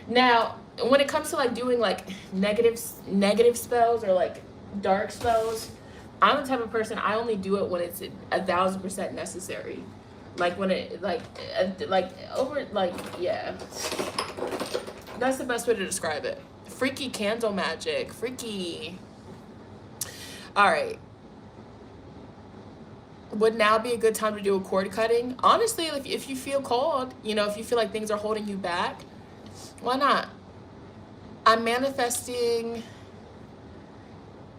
Now, when it comes to, like, doing, like, negative spells or, like, dark spells, I'm the type of person, I only do it when it's 1,000% necessary. Like, when it, yeah. That's the best way to describe it. Freaky candle magic. Freaky. All right. Would now be a good time to do a cord cutting? Honestly, if you feel called, you know, if you feel like things are holding you back, why not? I'm manifesting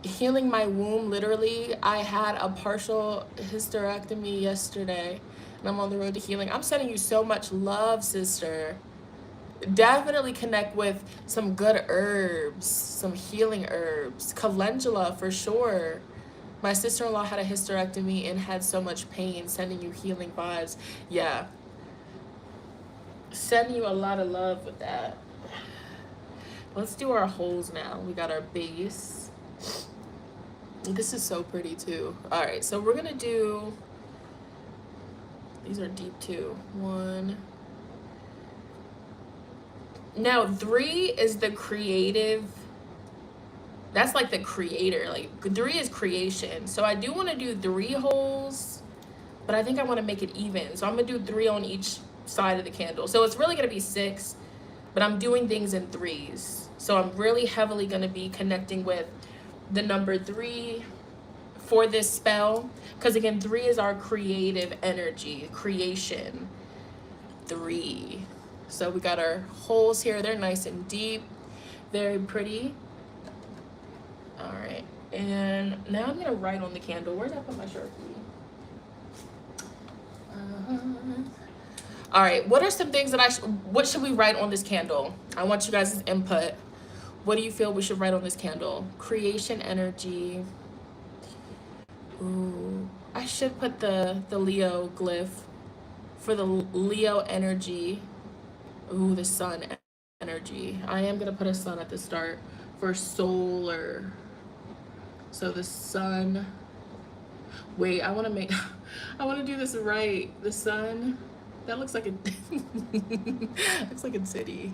healing my womb. Literally, I had a partial hysterectomy yesterday, and I'm on the road to healing. I'm sending you so much love, sister. Definitely connect with some good herbs, some healing herbs. Calendula for sure. My sister-in-law had a hysterectomy and had so much pain. Sending you healing vibes. Yeah. Sending you a lot of love with that. Let's do our holes now. We got our base. This is so pretty too. All right, so we're gonna do, these are deep too. 1. Now 3 is the creative, that's like the creator. Like 3 is creation. So I do want to do 3 holes, but I think I want to make it even. So I'm gonna do 3 on each side of the candle. So it's really gonna be 6, but I'm doing things in 3s. So I'm really heavily gonna be connecting with the number 3 for this spell, because again, 3 is our creative energy, creation. 3. So we got our holes here. They're nice and deep, very pretty. All right, and now I'm gonna write on the candle. Where did I put my Sharpie? All right, what are some things that what should we write on this candle? I want you guys' input. What do you feel we should write on this candle? Creation energy. Ooh, I should put the Leo glyph for the Leo energy. Ooh, the sun energy. I am gonna put a sun at the start for solar. So the sun. Wait, I wanna do this right. The sun. That looks like a looks like a city.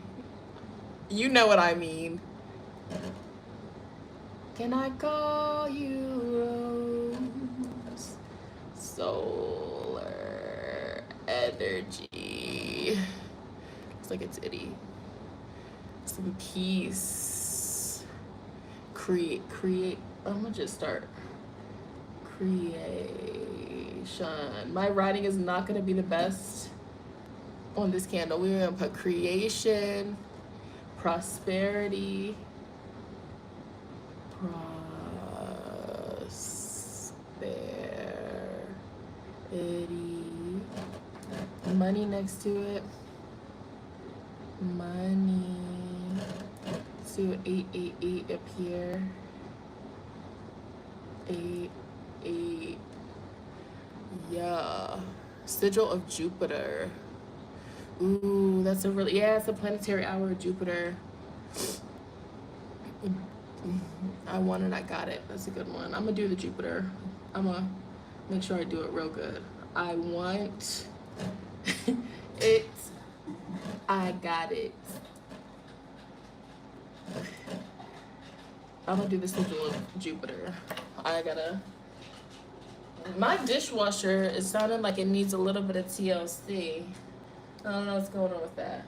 You know what I mean. Can I call you Rose? Solar energy. Looks like it's itty. Some peace. Create. I'm gonna just start. Creation. My writing is not gonna be the best on this candle. We're gonna put creation, prosperity, money next to it. Money. Let's do 888 up here. 8, 8. Yeah. Sigil of Jupiter. Ooh, that's a really, yeah, it's a planetary hour of Jupiter. I won and I got it. That's a good one. I'm gonna do the Jupiter. I'm gonna make sure I do it real good. I want it. I got it. I'm gonna do the Sigil of Jupiter. I gotta. My dishwasher is sounding like it needs a little bit of TLC. I don't know what's going on with that.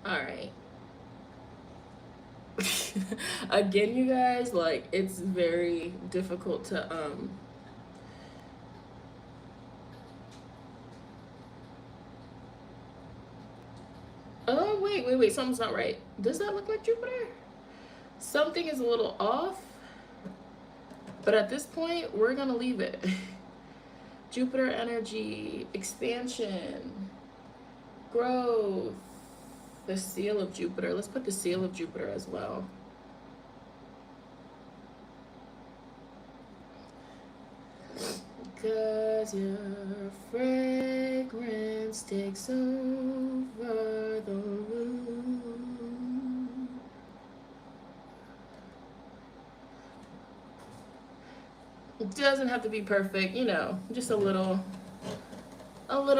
All right. Again, you guys, like, it's very difficult to oh, wait, something's not right. Does that look like Jupiter? Something is a little off, but at this point, we're gonna leave it. Jupiter energy, expansion, growth, the seal of Jupiter. Let's put the seal of Jupiter as well. Because your fragrance takes over the room. It doesn't have to be perfect, you know, just a little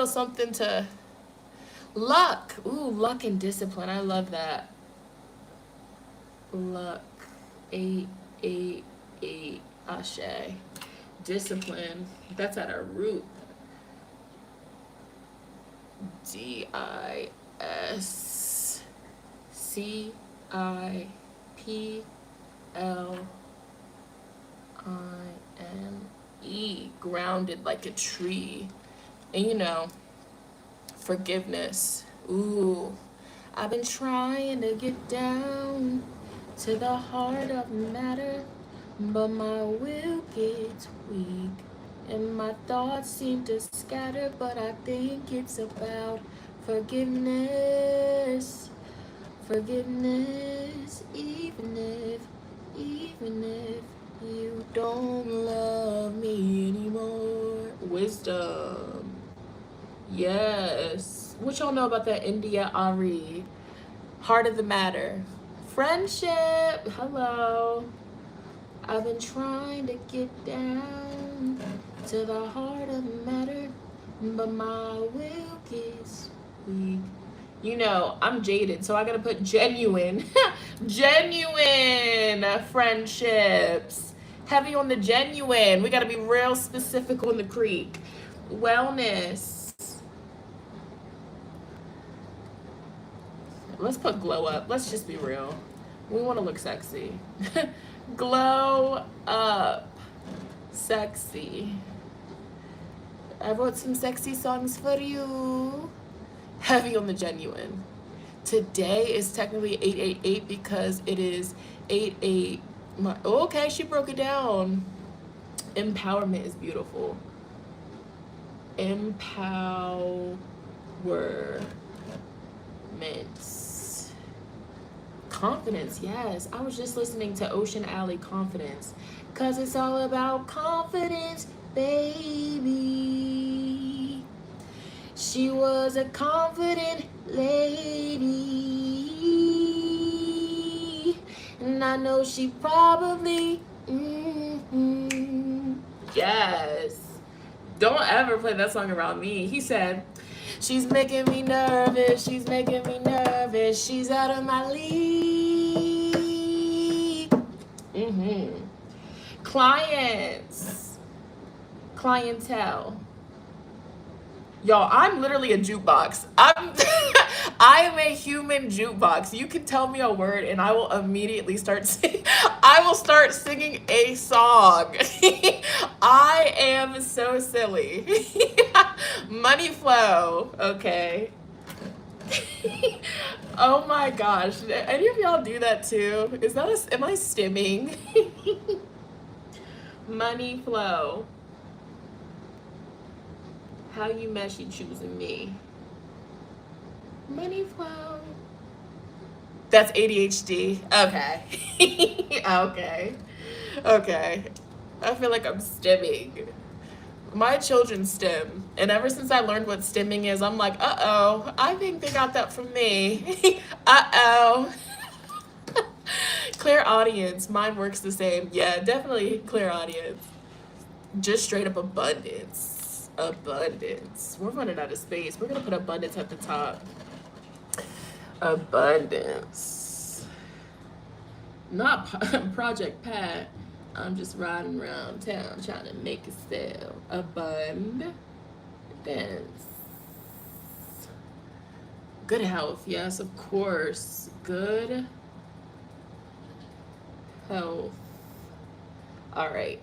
something to luck. Ooh, luck and discipline. I love that. Luck. 888 Ashe. Discipline, that's at our root. DISCIPLINE, grounded like a tree. And you know, forgiveness. Ooh, I've been trying to get down to the heart of matter, but my will gets weak and my thoughts seem to scatter. But I think it's about forgiveness. Forgiveness, even if you don't love me anymore. Wisdom. Yes. What y'all know about that India Ari? Heart of the matter. Friendship. Hello. I've been trying to get down to the heart of the matter, but my will gets weak. You know, I'm jaded, so I gotta put genuine. Genuine friendships. Heavy on the genuine. We gotta be real specific on the creek. Wellness. Let's put glow up. Let's just be real. We want to look sexy. Glow up. Sexy. I wrote some sexy songs for you. Heavy on the genuine. Today is technically 888 because it is 88. Okay, she broke it down. Empowerment is beautiful. Empowerment. Confidence, yes. I was just listening to Ocean Alley, Confidence. Cause it's all about confidence, baby. She was a confident lady. And I know she probably, yes. Don't ever play that song around me. He said, she's making me nervous, she's making me nervous, she's out of my league. Clients. Clientele. Y'all, I'm literally a jukebox. I am a human jukebox. You can tell me a word and I will immediately start singing. I will start singing a song. I am so silly. Money flow. Okay. Oh my gosh. Any of y'all do that too? Is that am I stimming? Money flow. How you meshy choosing me? Money flow. That's ADHD. Okay. Okay. Okay. I feel like I'm stimming. My children stim. And ever since I learned what stimming is, I'm like, uh-oh, I think they got that from me. Uh-oh. Clear audience. Mine works the same. Yeah, definitely clear audience. Just straight up abundance. Abundance. We're running out of space. We're going to put abundance at the top. Abundance. Not Project Pat. I'm just riding around town trying to make a sale. Abundance. Good health. Yes, of course. Good health. All right.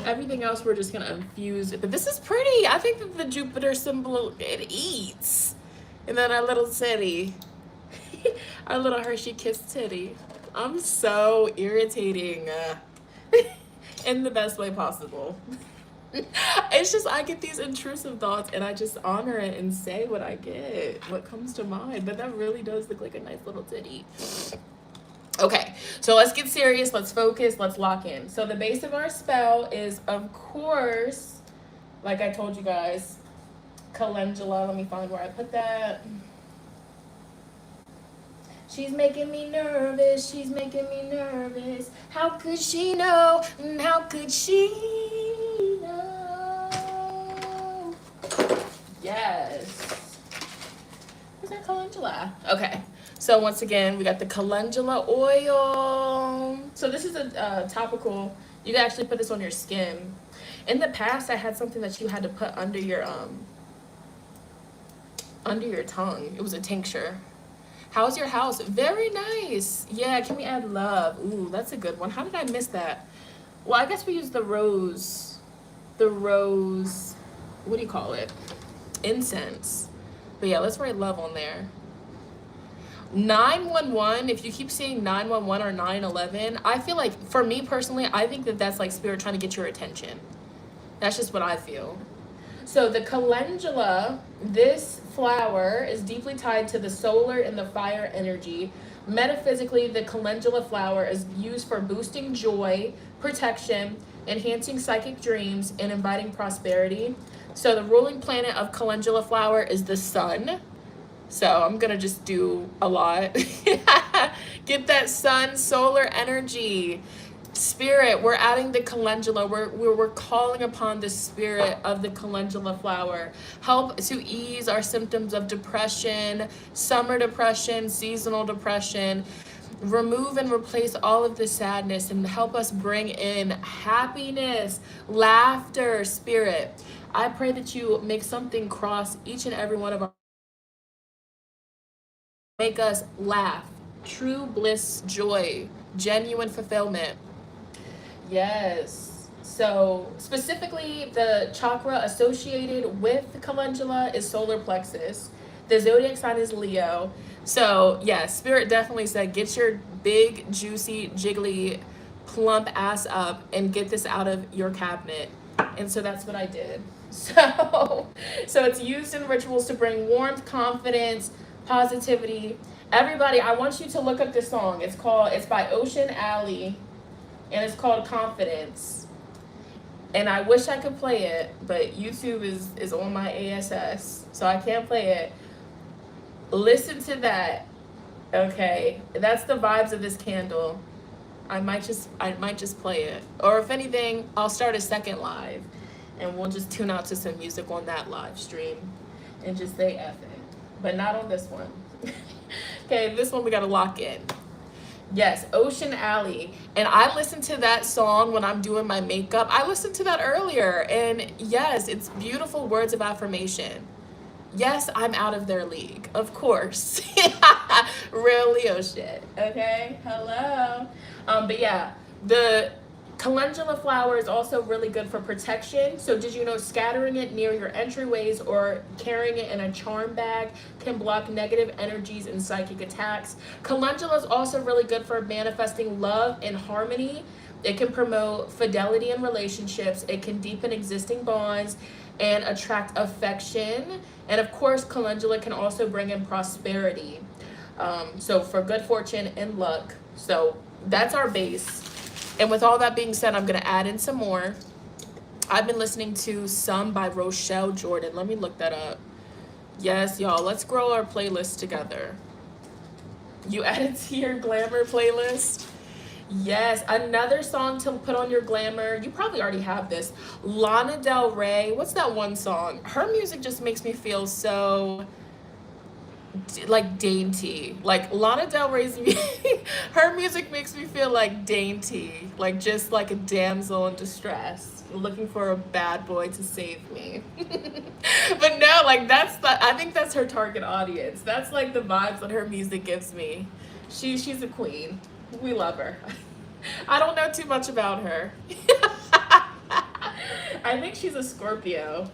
Everything else we're just going to infuse it. But this is pretty. I think that the Jupiter symbol, it eats. And then our little titty. Our little Hershey Kiss titty. I'm so irritating. In the best way possible. It's just I get these intrusive thoughts and I just honor it and say what I get, what comes to mind. But that really does look like a nice little titty. Okay, so let's get serious. Let's focus. Let's lock in. So the base of our spell is, of course, like I told you guys, calendula. Let me find where I put that. She's making me nervous. She's making me nervous. How could she know? How could she know? Yes. Where's that calendula? Okay. So once again, we got the calendula oil. So this is a topical. You can actually put this on your skin. In the past, I had something that you had to put under your tongue. It was a tincture. How's your house? Very nice. Yeah, can we add love? Ooh, that's a good one. How did I miss that? Well, I guess we use the rose, what do you call it? Incense. But yeah, let's write love on there. 911, if you keep saying 911 or 911, I feel like, for me personally, I think that that's like spirit trying to get your attention. That's just what I feel. So the calendula, this flower, is deeply tied to the solar and the fire energy. Metaphysically, the calendula flower is used for boosting joy, protection, enhancing psychic dreams, and inviting prosperity. So the ruling planet of calendula flower is the sun. So I'm going to just do a lot. Get that sun, solar energy. Spirit, we're adding the calendula. We're calling upon the spirit of the calendula flower. Help to ease our symptoms of depression, summer depression, seasonal depression. Remove and replace all of the sadness and help us bring in happiness, laughter, spirit. I pray that you make something cross each and every one of our. Make us laugh. True bliss, joy, genuine fulfillment. Yes. So specifically, the chakra associated with the calendula is solar plexus. The zodiac sign is Leo. So yeah, spirit definitely said, get your big, juicy, jiggly, plump ass up and get this out of your cabinet. And so that's what I did. So it's used in rituals to bring warmth, confidence, positivity. Everybody, I want you to look up this song. It's by Ocean Alley. And it's called Confidence. And I wish I could play it, but YouTube is on my ASS, so I can't play it. Listen to that. Okay, that's the vibes of this candle. I might just play it. Or if anything, I'll start a second live and we'll just tune out to some music on that live stream and just say F it. But not on this one. Okay, this one we gotta lock in. Yes, Ocean Alley. And I listen to that song when I'm doing my makeup. I listened to that earlier. And yes, it's beautiful words of affirmation. Yes, I'm out of their league. Of course. Real Leo shit. Okay? Hello. But yeah, the calendula flower is also really good for protection. So did you know scattering it near your entryways or carrying it in a charm bag can block negative energies and psychic attacks? Calendula is also really good for manifesting love and harmony. It can promote fidelity in relationships. It can deepen existing bonds and attract affection. And of course, calendula can also bring in prosperity. So for good fortune and luck. So that's our base. And with all that being said, I'm going to add in some more. I've been listening to some by Rochelle Jordan. Let me look that up. Yes, y'all, let's grow our playlist together. You added to your glamour playlist? Yes, another song to put on your glamour. You probably already have this. Lana Del Rey. What's that one song? Her music just makes me feel so like dainty. Like Lana Del Rey's her music makes me feel like dainty, like just like a damsel in distress looking for a bad boy to save me. But no, like I think that's her target audience. That's like the vibes that her music gives me. She's a queen. We love her. I don't know too much about her. I think she's a Scorpio.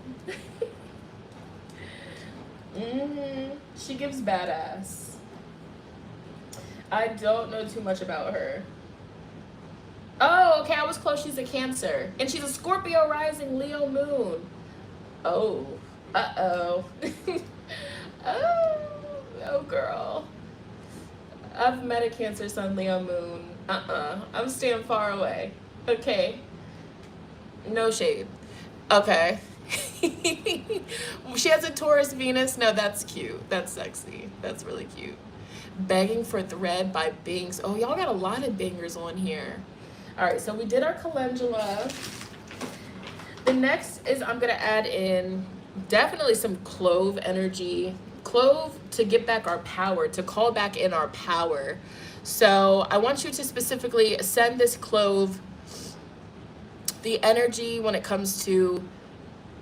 She gives badass. I don't know too much about her. Oh, okay, I was close. She's a Cancer. And she's a Scorpio rising, Leo moon. Oh. Uh-oh. Oh, girl. I've met a Cancer sun, Leo moon. I'm staying far away. Okay. No shade. Okay. She has a Taurus Venus. No, that's cute. That's sexy. That's really cute. Begging for Thread by Binks. Oh, y'all got a lot of bangers on here. All right, so we did our calendula. The next is I'm going to add in definitely some clove energy. Clove to get back our power, to call back in our power. So I want you to specifically send this clove the energy when it comes to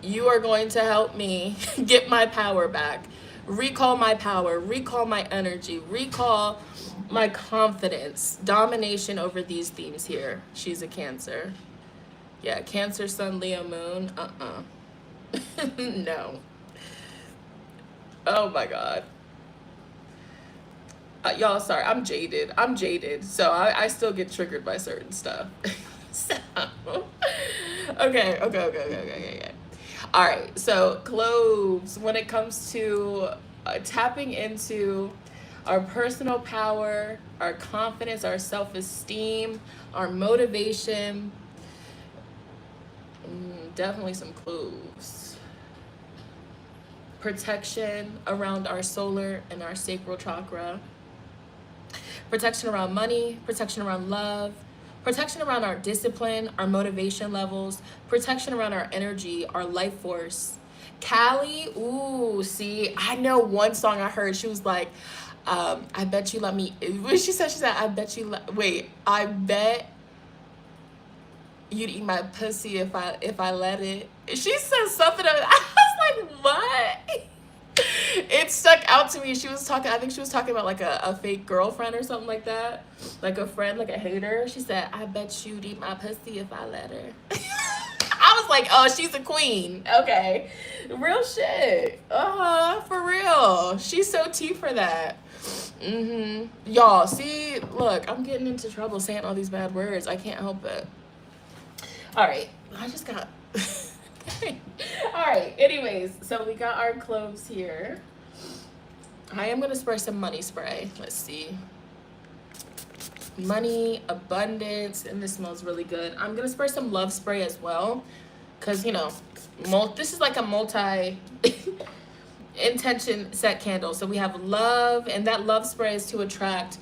you are going to help me get my power back, recall my power, recall my energy, recall my confidence, domination over these themes here. She's a Cancer. Yeah, Cancer, Sun, Leo, Moon. No. Oh my God. Y'all, sorry, I'm jaded. So I still get triggered by certain stuff. So, okay. All right, so cloves, when it comes to tapping into our personal power, our confidence, our self-esteem, our motivation, definitely some cloves. Protection around our solar and our sacral chakra. Protection around money, protection around love, protection around our discipline, our motivation levels, protection around our energy, our life force. Callie, ooh, see, I know one song I heard, she was like, I bet you let me, she said, I bet you, I bet you'd eat my pussy if I let it. She said something, I was like, what? It stuck out to me. She was talking, I think she was talking about like a fake girlfriend or something like that. Like a friend, like a hater. She said, I bet you'd eat my pussy if I let her. I was like, oh, she's a queen. Okay. Real shit. For real. She's so tea for that. Y'all, see, look, I'm getting into trouble saying all these bad words. I can't help it. All right. I just got... All right, anyways, so we got our cloves here. I am going to spray some money spray. Let's see. Money, abundance, and this smells really good. I'm going to spray some love spray as well because, you know, this is like a multi-intention set candle. So we have love, and that love spray is to attract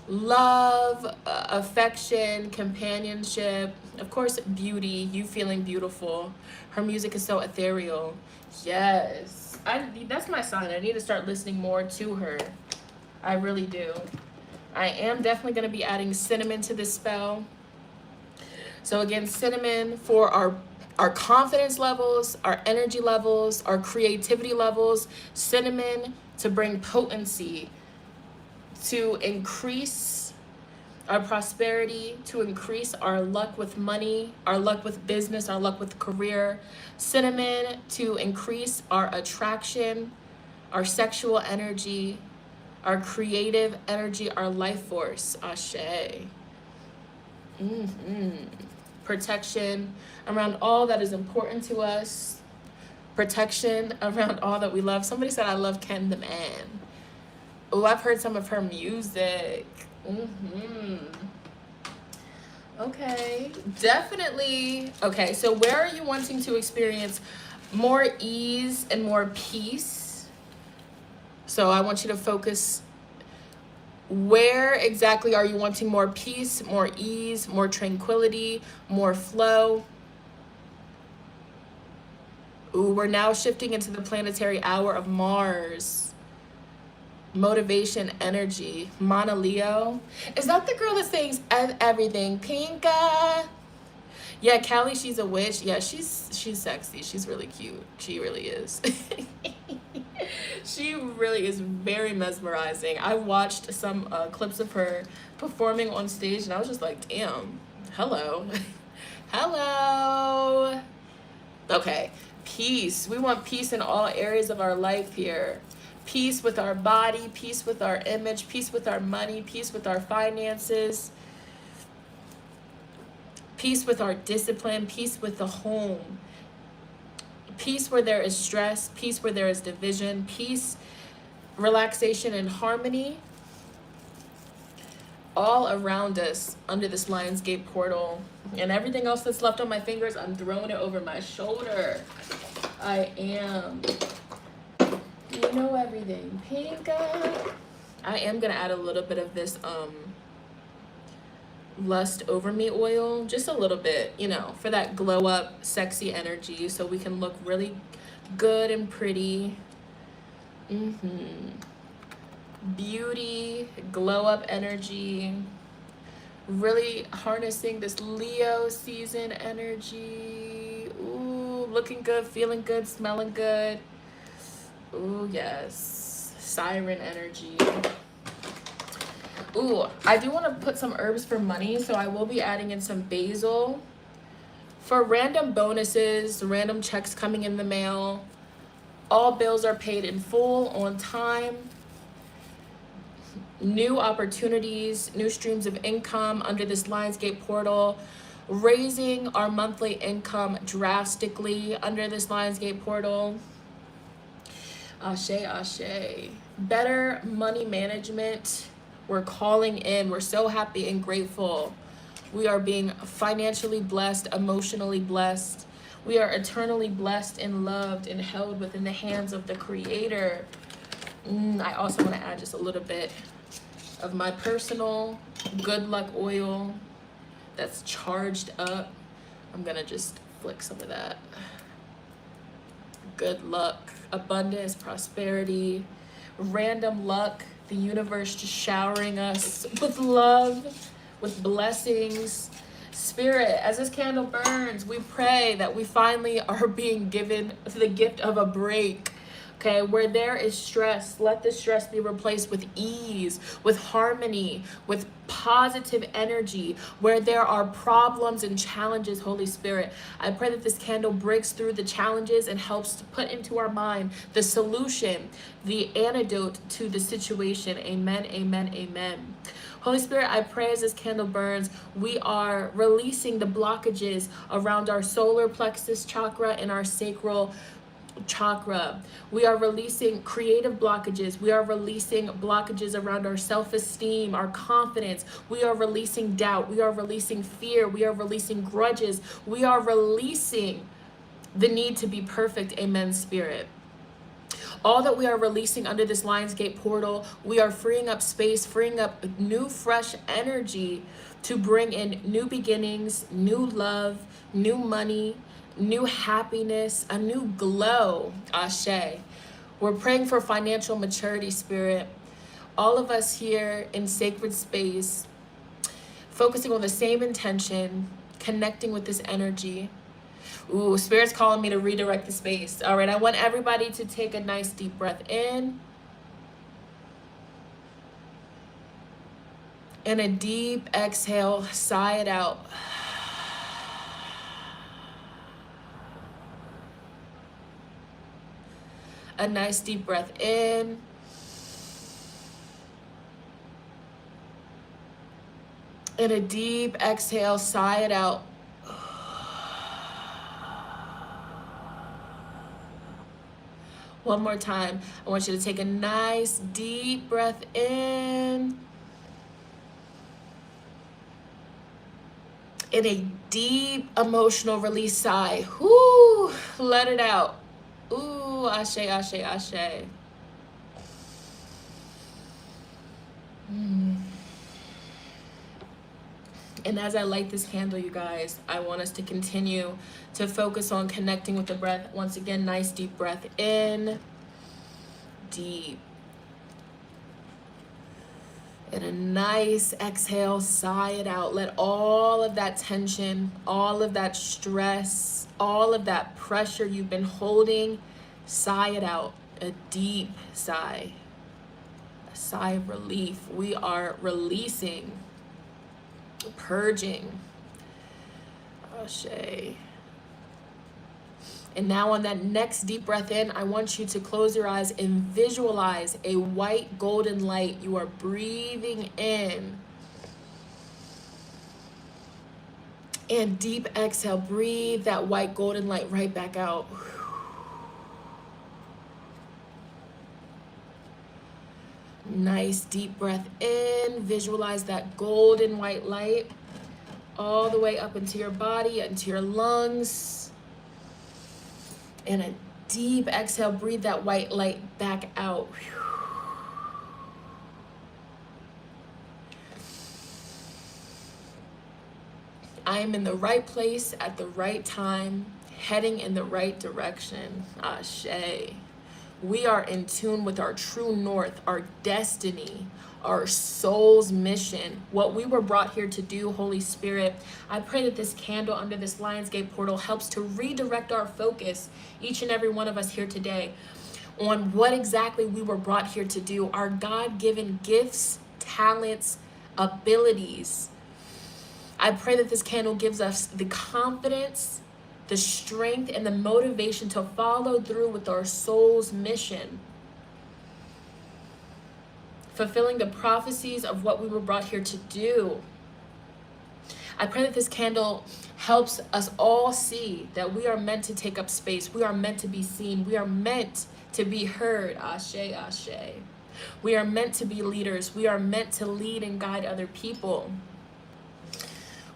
love, affection, companionship, of course, beauty, you feeling beautiful. Her music is so ethereal. Yes. That's my sign. I need to start listening more to her. I really do. I am definitely going to be adding cinnamon to this spell. So again, cinnamon for our confidence levels, our energy levels, our creativity levels. Cinnamon to bring potency, to increase our prosperity, to increase our luck with money, our luck with business, our luck with career. Cinnamon to increase our attraction, our sexual energy, our creative energy, our life force. Ashe. Protection around all that is important to us. Protection around all that we love. Somebody said, I love Ken the Man. Oh, I've heard some of her music. Okay, definitely. Okay, so where are you wanting to experience more ease and more peace? So I want you to focus. Where exactly are you wanting more peace, more ease, more tranquility, more flow? Ooh, we're now shifting into the planetary hour of Mars. Motivation, energy. Mana Leo. Is that the girl that sings everything? Pinka. Yeah, Callie, she's a witch. Yeah, she's sexy. She's really cute. She really is. She really is very mesmerizing. I watched some clips of her performing on stage, and I was just like, damn, hello. Hello. Okay, peace. We want peace in all areas of our life here. Peace with our body, peace with our image, peace with our money, peace with our finances, peace with our discipline, peace with the home. Peace where there is stress, peace where there is division, peace, relaxation, and harmony all around us under this Lionsgate portal. And everything else that's left on my fingers, I'm throwing it over my shoulder. I am. You know everything. Pinka. I am going to add a little bit of this Lust Over Me oil, just a little bit, you know, for that glow up sexy energy, so we can look really good and pretty. Beauty, glow up energy, really harnessing this Leo season energy. Ooh, looking good, feeling good, smelling good. Ooh, yes, siren energy. Ooh, I do want to put some herbs for money, so I will be adding in some basil for random bonuses, random checks coming in the mail. All bills are paid in full, on time. New opportunities, new streams of income under this Lionsgate portal. Raising our monthly income drastically under this Lionsgate portal. Ashe, ashe. Better money management. We're calling in. We're so happy and grateful. We are being financially blessed, emotionally blessed. We are eternally blessed and loved and held within the hands of the Creator. I also want to add just a little bit of my personal good luck oil that's charged up. I'm going to just flick some of that. Good luck, abundance, prosperity, random luck. The universe just showering us with love, with blessings. Spirit, as this candle burns, we pray that we finally are being given the gift of a break. Okay, where there is stress, let the stress be replaced with ease, with harmony, with positive energy. Where there are problems and challenges, Holy Spirit, I pray that this candle breaks through the challenges and helps to put into our mind the solution, the antidote to the situation. Amen, amen, amen. Holy Spirit, I pray as this candle burns, we are releasing the blockages around our solar plexus chakra and our sacral chakra. We are releasing creative blockages. We are releasing blockages around our self-esteem, our confidence. We are releasing doubt. We are releasing fear. We are releasing grudges. We are releasing the need to be perfect. Amen, Spirit. All that we are releasing under this Lionsgate portal, we are freeing up space, freeing up new, fresh energy to bring in new beginnings, new love, new money, new happiness, a new glow. Ashe. We're praying for financial maturity, Spirit. All of us here in sacred space, focusing on the same intention, connecting with this energy. Ooh, Spirit's calling me to redirect the space. All right, I want everybody to take a nice deep breath in. And a deep exhale, sigh it out. A nice deep breath in. And a deep exhale, sigh it out. One more time. I want you to take a nice deep breath in. And a deep emotional release sigh. Whoo, let it out. Ooh, ashe, ashe, ashe. And as I light this candle, you guys, I want us to continue to focus on connecting with the breath. Once again, nice deep breath in. Deep. And a nice exhale, sigh it out. Let all of that tension, all of that stress, all of that pressure you've been holding, sigh it out. A deep sigh. A sigh of relief. We are releasing, purging. Ashe. And now on that next deep breath in, I want you to close your eyes and visualize a white golden light. You are breathing in. And deep exhale, breathe that white golden light right back out. Nice deep breath in. Visualize that golden white light all the way up into your body, into your lungs. And a deep exhale, breathe that white light back out. I am in the right place at the right time, heading in the right direction. Ashe. We are in tune with our true north, our destiny, our soul's mission, what we were brought here to do. Holy Spirit, I pray that this candle under this Lionsgate portal helps to redirect our focus, each and every one of us here today, on what exactly we were brought here to do, our God-given gifts, talents, abilities. I pray that this candle gives us the confidence, the strength, and the motivation to follow through with our soul's mission, fulfilling the prophecies of what we were brought here to do. I pray that this candle helps us all see that we are meant to take up space. We are meant to be seen. We are meant to be heard. Ashe, ashe. We are meant to be leaders. We are meant to lead and guide other people.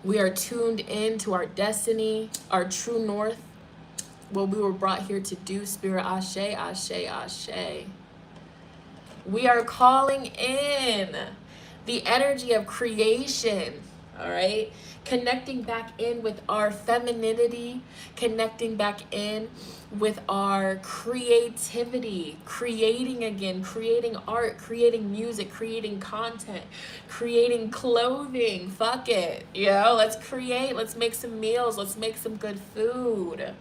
We are tuned in to our destiny, our true north, what we were brought here to do. Spirit, ashe, ashe, ashe. We are calling in the energy of creation, all right? Connecting back in with our femininity, connecting back in with our creativity, creating again, creating art, creating music, creating content, creating clothing. Fuck it, let's create, let's make some meals, let's make some good food,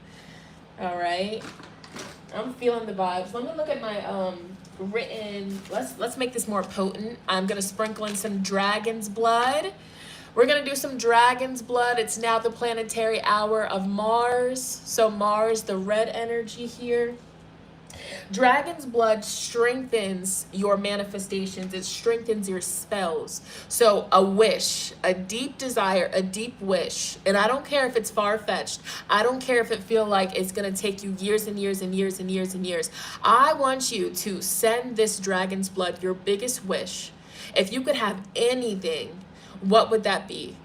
all right? I'm feeling the vibes. Let me look at my written. Let's make this more potent. I'm gonna sprinkle in some dragon's blood. We're gonna do some dragon's blood. It's now the planetary hour of Mars. So Mars, the red energy here. Dragon's blood strengthens your manifestations. It strengthens your spells. So a wish, a deep desire, a deep wish. And I don't care if it's far-fetched. I don't care if it feels like it's going to take you years and years and years and years and years. I want you to send this dragon's blood your biggest wish. If you could have anything, what would that be?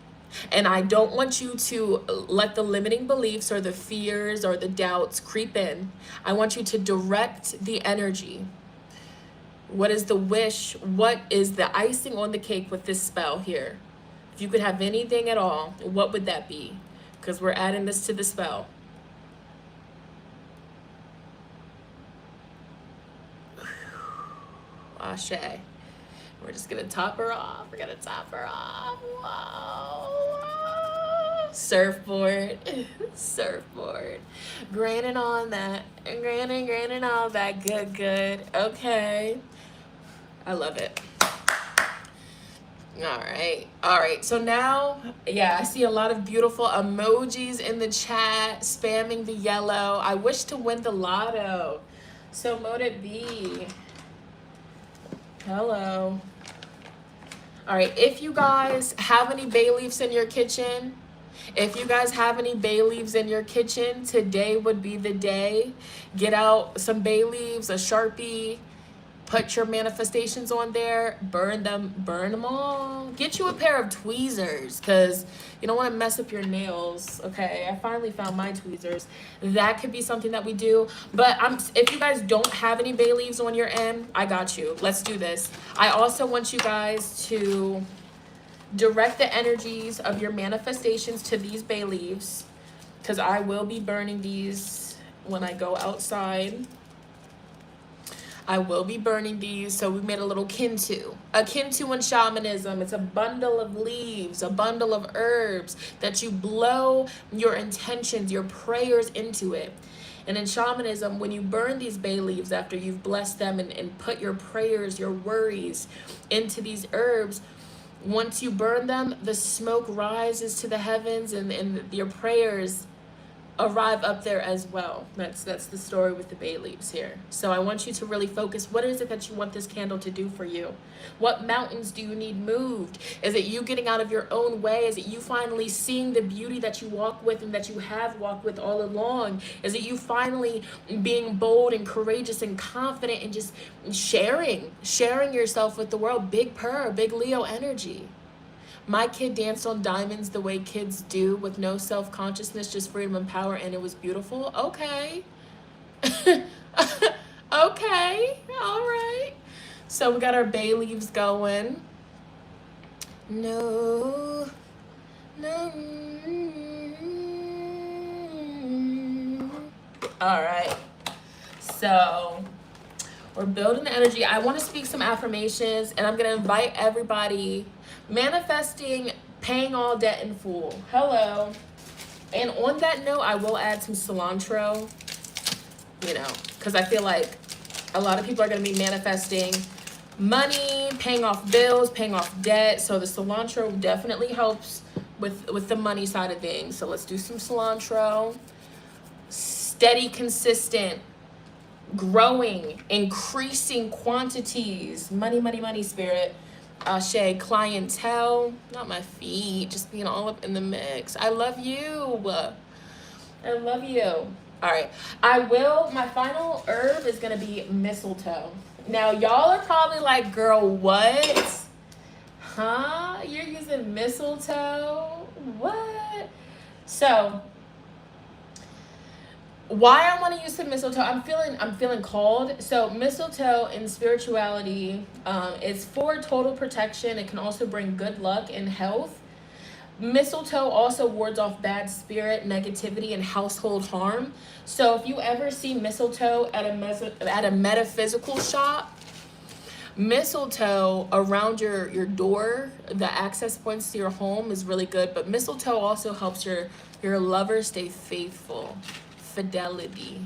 And I don't want you to let the limiting beliefs or the fears or the doubts creep in. I want you to direct the energy. What is the wish? What is the icing on the cake with this spell here? If you could have anything at all, what would that be? Because we're adding this to the spell. Ashe. We're just gonna top her off. We're gonna top her off. Whoa. Surfboard. Surfboard. Granted on that. Granted all that. Good. Okay. I love it. All right. So now, I see a lot of beautiful emojis in the chat, spamming the yellow. I wish to win the lotto. So mote it be. Hello. All right, if you guys have any bay leaves in your kitchen, if you guys have any bay leaves in your kitchen, today would be the day. Get out some bay leaves, a Sharpie, put your manifestations on there, burn them all. Get you a pair of tweezers, because you don't want to mess up your nails. Okay, I finally found my tweezers. That could be something that we do. But if you guys don't have any bay leaves on your end, I got you. Let's do this. I also want you guys to direct the energies of your manifestations to these bay leaves, because I will be burning these when I go outside. I will be burning these. So we made a little kintu. A kintu in shamanism, it's a bundle of leaves, a bundle of herbs that you blow your intentions, your prayers into it. And in shamanism, when you burn these bay leaves after you've blessed them and put your prayers, your worries into these herbs, once you burn them, the smoke rises to the heavens, and your prayers arrive up there as well. That's the story with the bay leaves here. So I want you to really focus. What is it that you want this candle to do for you? What mountains do you need moved? Is it you getting out of your own way? Is it you finally seeing the beauty that you walk with and that you have walked with all along? Is it you finally being bold and courageous and confident and just sharing yourself with the world? Big purr, big Leo energy. My kid danced on diamonds the way kids do, with no self-consciousness, just freedom and power, and it was beautiful. Okay. Okay. All right. So we got our bay leaves going. No. All right. So we're building the energy. I want to speak some affirmations, and I'm going to invite everybody. Manifesting, paying all debt in full. Hello. And on that note, I will add some cilantro, because I feel like a lot of people are going to be manifesting money, paying off bills, paying off debt. So the cilantro definitely helps with the money side of things. So let's do some cilantro. Steady, consistent, growing, increasing quantities. Money, spirit. Ashe, clientele, not my feet, just being all up in the mix. I love you. I love you. All right. My final herb is going to be mistletoe. Now, y'all are probably like, girl, what? Huh? You're using mistletoe? What? So, why I want to use some mistletoe, I'm feeling called. So mistletoe in spirituality is for total protection. It can also bring good luck and health. Mistletoe also wards off bad spirit, negativity, and household harm. So if you ever see mistletoe at a metaphysical shop, mistletoe around your door, the access points to your home, is really good. But mistletoe also helps your lover stay faithful. Fidelity,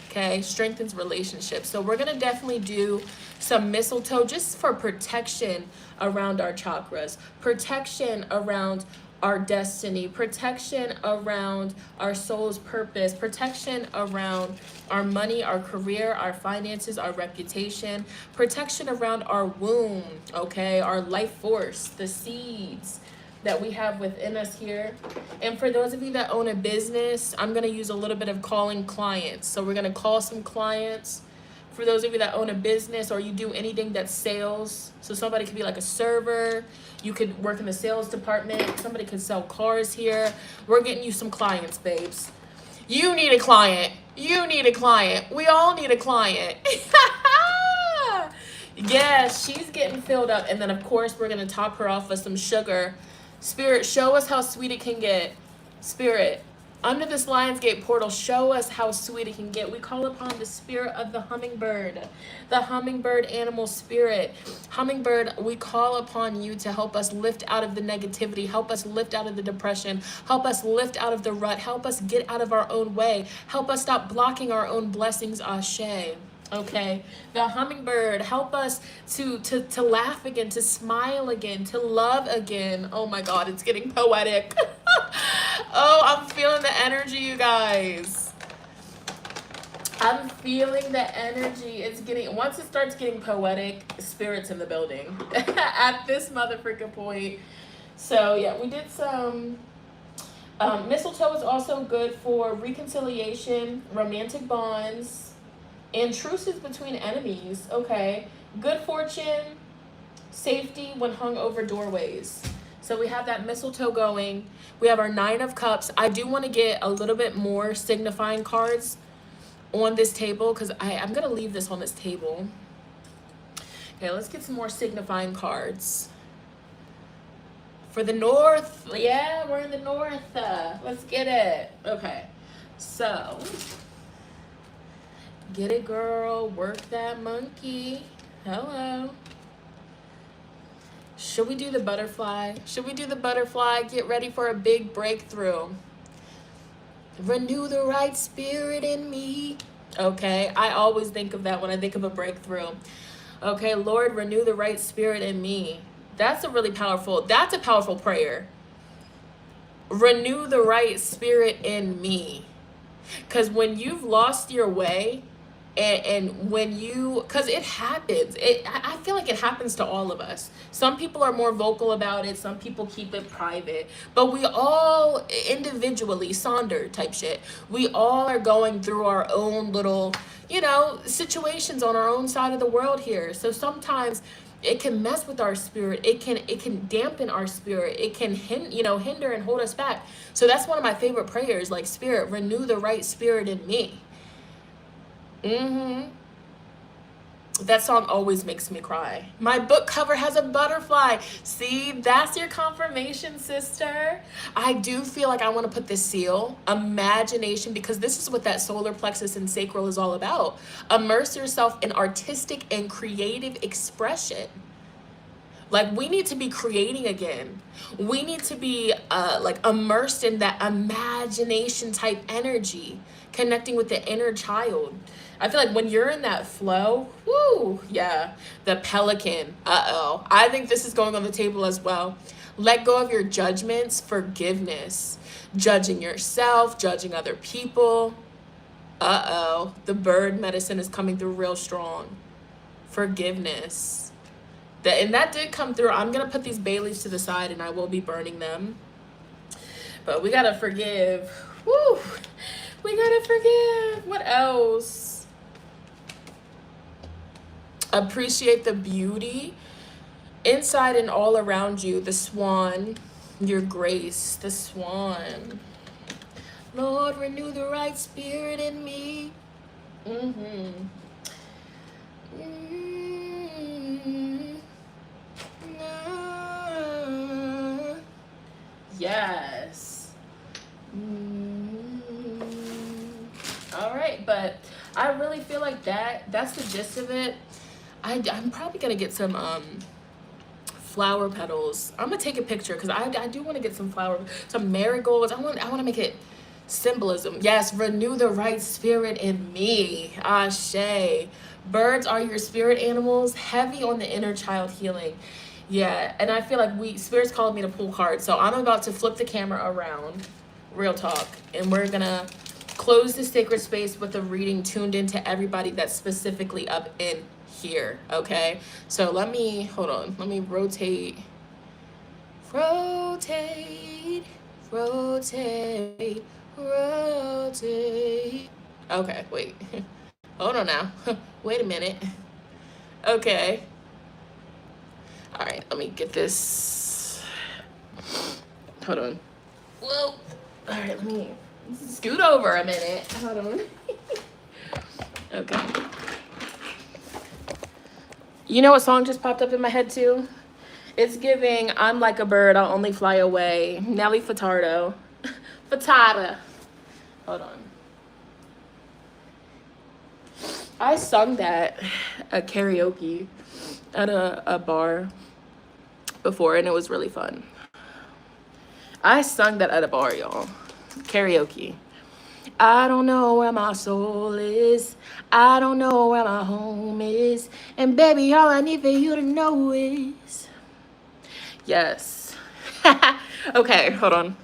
okay, strengthens relationships. So we're gonna definitely do some mistletoe just for protection around our chakras, protection around our destiny, protection around our soul's purpose, protection around our money, our career, our finances, our reputation, protection around our womb, okay, our life force, the seeds that we have within us here. And for those of you that own a business, I'm going to use a little bit of calling clients. So we're going to call some clients. For those of you that own a business, or you do anything that's sales, so somebody could be like a server, you could work in the sales department, somebody could sell cars here. We're getting you some clients, babes. You need a client. You need a client. We all need a client. Yes, she's getting filled up. And then, of course, we're going to top her off with some sugar. Spirit, show us how sweet it can get. Spirit, under this Lionsgate portal, show us how sweet it can get. We call upon the spirit of the hummingbird animal spirit. Hummingbird, we call upon you to help us lift out of the negativity, help us lift out of the depression, help us lift out of the rut, help us get out of our own way, help us stop blocking our own blessings, Ashe. Okay, the hummingbird, help us to laugh again, to smile again, to love again. Oh my God, it's getting poetic. Oh, I'm feeling the energy, you guys. I'm feeling the energy. It's getting, once it starts getting poetic, spirits in the building at this motherfucking point. So yeah, we did some. Mistletoe is also good for reconciliation, romantic bonds, and truces between enemies. Okay, good fortune, safety when hung over doorways. So we have that mistletoe going. We have our 9 of Cups. I do want to get a little bit more signifying cards on this table because I'm going to leave this on this table. Okay, let's get some more signifying cards. For the north. Yeah, we're in the north. Let's get it. Okay, so get it, girl. Work that monkey. Hello. Should we do the butterfly? Should we do the butterfly? Get ready for a big breakthrough. Renew the right spirit in me. Okay, I always think of that when I think of a breakthrough. Okay, Lord, renew the right spirit in me. That's a powerful prayer. Renew the right spirit in me. Because when you've lost your way, and when you, because it happens, I feel like it happens to all of us. Some people are more vocal about it, some people keep it private, but we all individually, Sonder type shit, we all are going through our own little, situations on our own side of the world here. So sometimes it can mess with our spirit, it can dampen our spirit, it can hinder and hold us back. So that's one of my favorite prayers, like, Spirit, renew the right spirit in me. That song always makes me cry. My book cover has a butterfly. See, that's your confirmation, sister. I do feel like I want to put this seal, imagination, because this is what that solar plexus and sacral is all about. Immerse yourself in artistic and creative expression. Like, we need to be creating again. We need to be immersed in that imagination type energy, connecting with the inner child. I feel like when you're in that flow, woo, yeah, the pelican, I think this is going on the table as well. Let go of your judgments, forgiveness, judging yourself, judging other people. The bird medicine is coming through real strong. Forgiveness. And that did come through. I'm going to put these bay leaves to the side and I will be burning them. But we got to forgive. Woo! We got to forgive. What else? Appreciate the beauty inside and all around you. The swan, your grace, the swan. Lord, renew the right spirit in me. Yes. All right, but I really feel like that's the gist of it. I'm probably gonna get some flower petals. I'm gonna take a picture because I do want to get some marigolds. I want to make it symbolism. Yes, renew the right spirit in me. Ashe. Birds are your spirit animals, heavy on the inner child healing. Yeah, and I feel like spirits called me to pull cards, so I'm about to flip the camera around, real talk, and we're gonna close the sacred space with a reading tuned into everybody that's specifically up in here. Okay, so let me rotate. Okay, wait. Hold on now. Wait a minute. Okay. All right, let me get this. Hold on. Whoa. All right, let me scoot over a minute. Hold on. Okay. You know what song just popped up in my head too? It's giving I'm Like a Bird, I'll Only Fly Away. Nelly Furtado. Furtado. Hold on. I sung that at karaoke at a bar before, and it was really fun. I sung that at a bar, y'all. Karaoke. I don't know where my soul is. I don't know where my home is. And baby, all I need for you to know is... Yes. Okay, hold on.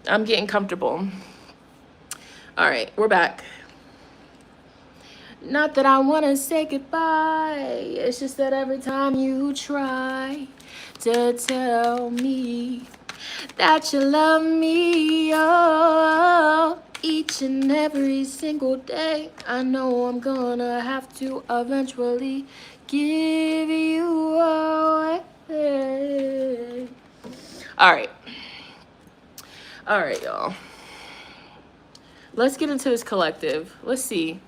I'm getting comfortable. All right, we're back. Not that I want to say goodbye. It's just that every time you try to tell me that you love me, oh, each and every single day, I know I'm gonna have to eventually give you away. All right, y'all. Let's get into this collective. Let's see.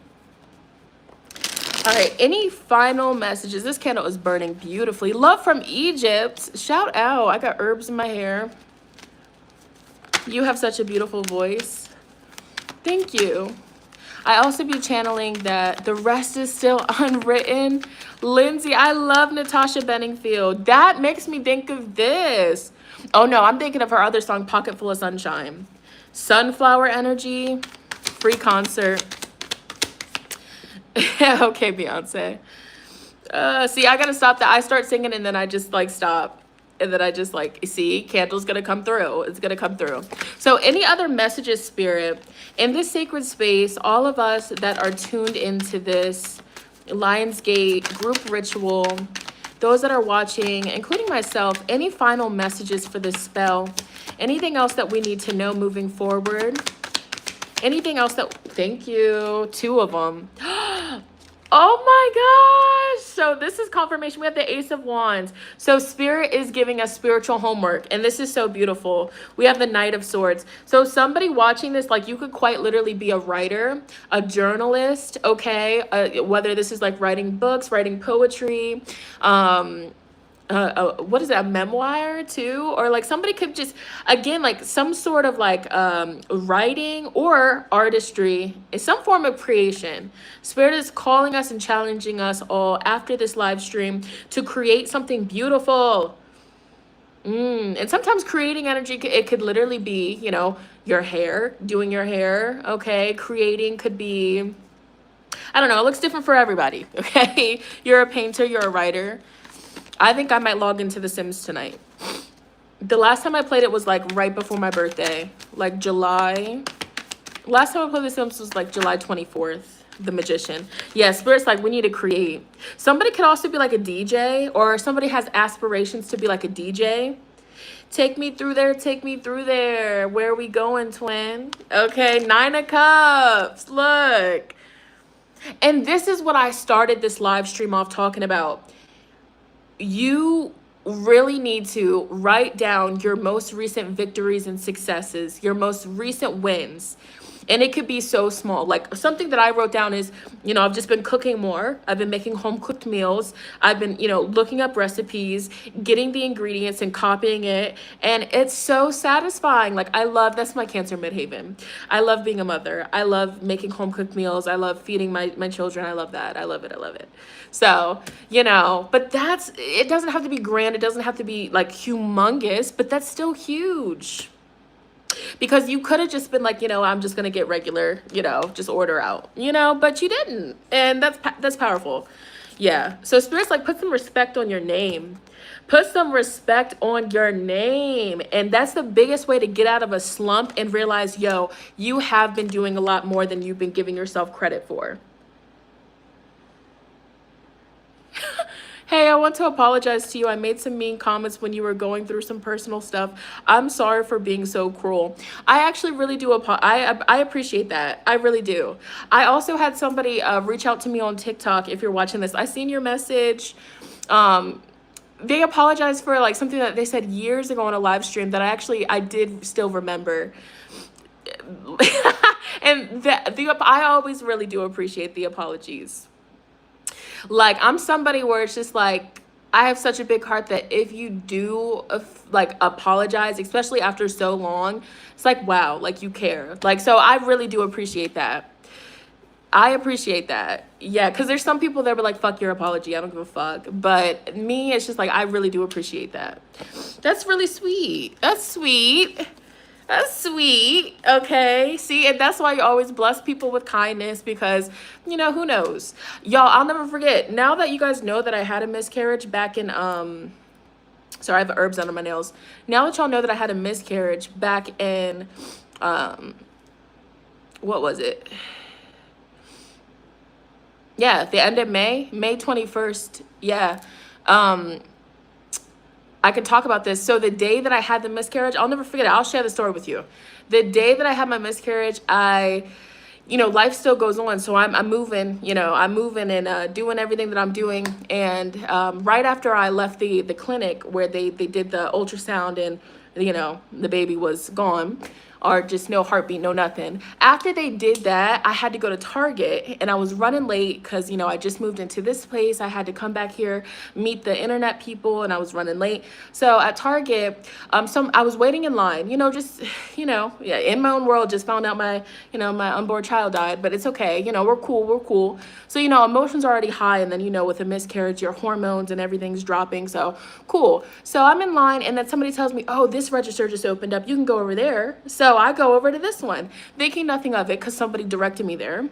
All right, any final messages? This candle is burning beautifully. Love from Egypt. Shout out. I got herbs in my hair. You have such a beautiful voice. Thank you. I also be channeling that the rest is still unwritten. Lindsay, I love Natasha Bedingfield. That makes me think of this. Oh no, I'm thinking of her other song, Pocket Full of Sunshine. Sunflower energy, free concert. Okay, Beyonce. See, I gotta stop that. I start singing and then I just like stop. And then I just like, see, candle's gonna come through. It's gonna come through. So any other messages, Spirit, in this sacred space, all of us that are tuned into this Lionsgate group ritual, those that are watching, including myself, any final messages for this spell, anything else that we need to know moving forward, anything else that, thank you, 2 of them. Oh my gosh. So this is confirmation. We have the Ace of Wands. So Spirit is giving us spiritual homework. And this is so beautiful. We have the Knight of Swords. So somebody watching this, like you could quite literally be a writer, a journalist, okay? Whether this is like writing books, writing poetry, what is that, a memoir too? Or like somebody could just, again, like some sort of like writing or artistry, some form of creation. Spirit is calling us and challenging us all after this live stream to create something beautiful. And sometimes creating energy, it could literally be, you know, your hair, doing your hair, okay? Creating could be, I don't know, it looks different for everybody, okay? You're a painter, you're a writer. I think I might log into The Sims tonight. The last time I played it was like right before my birthday, like July. Last time I played The Sims was like July 24th, The Magician. Yeah, Spirit's like, we need to create. Somebody could also be like a DJ, or somebody has aspirations to be like a DJ. Take me through there, take me through there. Where are we going, twin? Okay, 9 of Cups, look. And this is what I started this live stream off talking about. You really need to write down your most recent victories and successes, your most recent wins. And it could be so small. Like something that I wrote down is, you know, I've just been cooking more. I've been making home cooked meals. I've been, you know, looking up recipes, getting the ingredients and copying it. And it's so satisfying. Like I love, that's my Cancer midhaven. I love being a mother. I love making home cooked meals. I love feeding my children. I love that. I love it. I love it. So, you know, but that's, it doesn't have to be grand. It doesn't have to be like humongous, but that's still huge. Because you could have just been like, you know, I'm just going to get regular, you know, just order out, you know, but you didn't. And that's powerful. Yeah. So Spirit's like, put some respect on your name. Put some respect on your name. And that's the biggest way to get out of a slump and realize, yo, you have been doing a lot more than you've been giving yourself credit for. Hey, I want to apologize to you. I made some mean comments when you were going through some personal stuff. I'm sorry for being so cruel. I actually really do. I appreciate that. I really do. I also had somebody reach out to me on TikTok. If you're watching this, I seen your message. They apologized for like something that they said years ago on a live stream that I did still remember. And I always really do appreciate the apologies. Like, I'm somebody where it's just like, I have such a big heart that if you do like apologize, especially after so long, it's like, wow, like you care. Like, so I really do appreciate that. I appreciate that. Yeah, because there's some people that were like, fuck your apology. I don't give a fuck. But me, it's just like, I really do appreciate that. That's really sweet. That's sweet. That's sweet. Okay. See, and that's why you always bless people with kindness, because, you know, who knows? Y'all, I'll never forget. Now that you guys know that I had a miscarriage back in, sorry, I have herbs under my nails. Now that y'all know that I had a miscarriage back in, what was it? Yeah, the end of May 21st. Yeah. Um, I can talk about this. So the day that I had the miscarriage, I'll never forget it. I'll share the story with you. The day that I had my miscarriage, life still goes on. So I'm moving, I'm moving and doing everything that I'm doing. And right after I left the clinic where they did the ultrasound and, the baby was gone, or just no heartbeat, no nothing. After they did that, I had to go to Target and I was running late because, I just moved into this place. I had to come back here, meet the internet people, and I was running late. So at Target, I was waiting in line, yeah, in my own world, just found out my unborn child died, but it's okay. We're cool. So, emotions are already high. And then, with a miscarriage, your hormones and everything's dropping. So cool. So I'm in line and then somebody tells me, oh, this register just opened up. You can go over there. So I go over to this one, thinking nothing of it because somebody directed me there.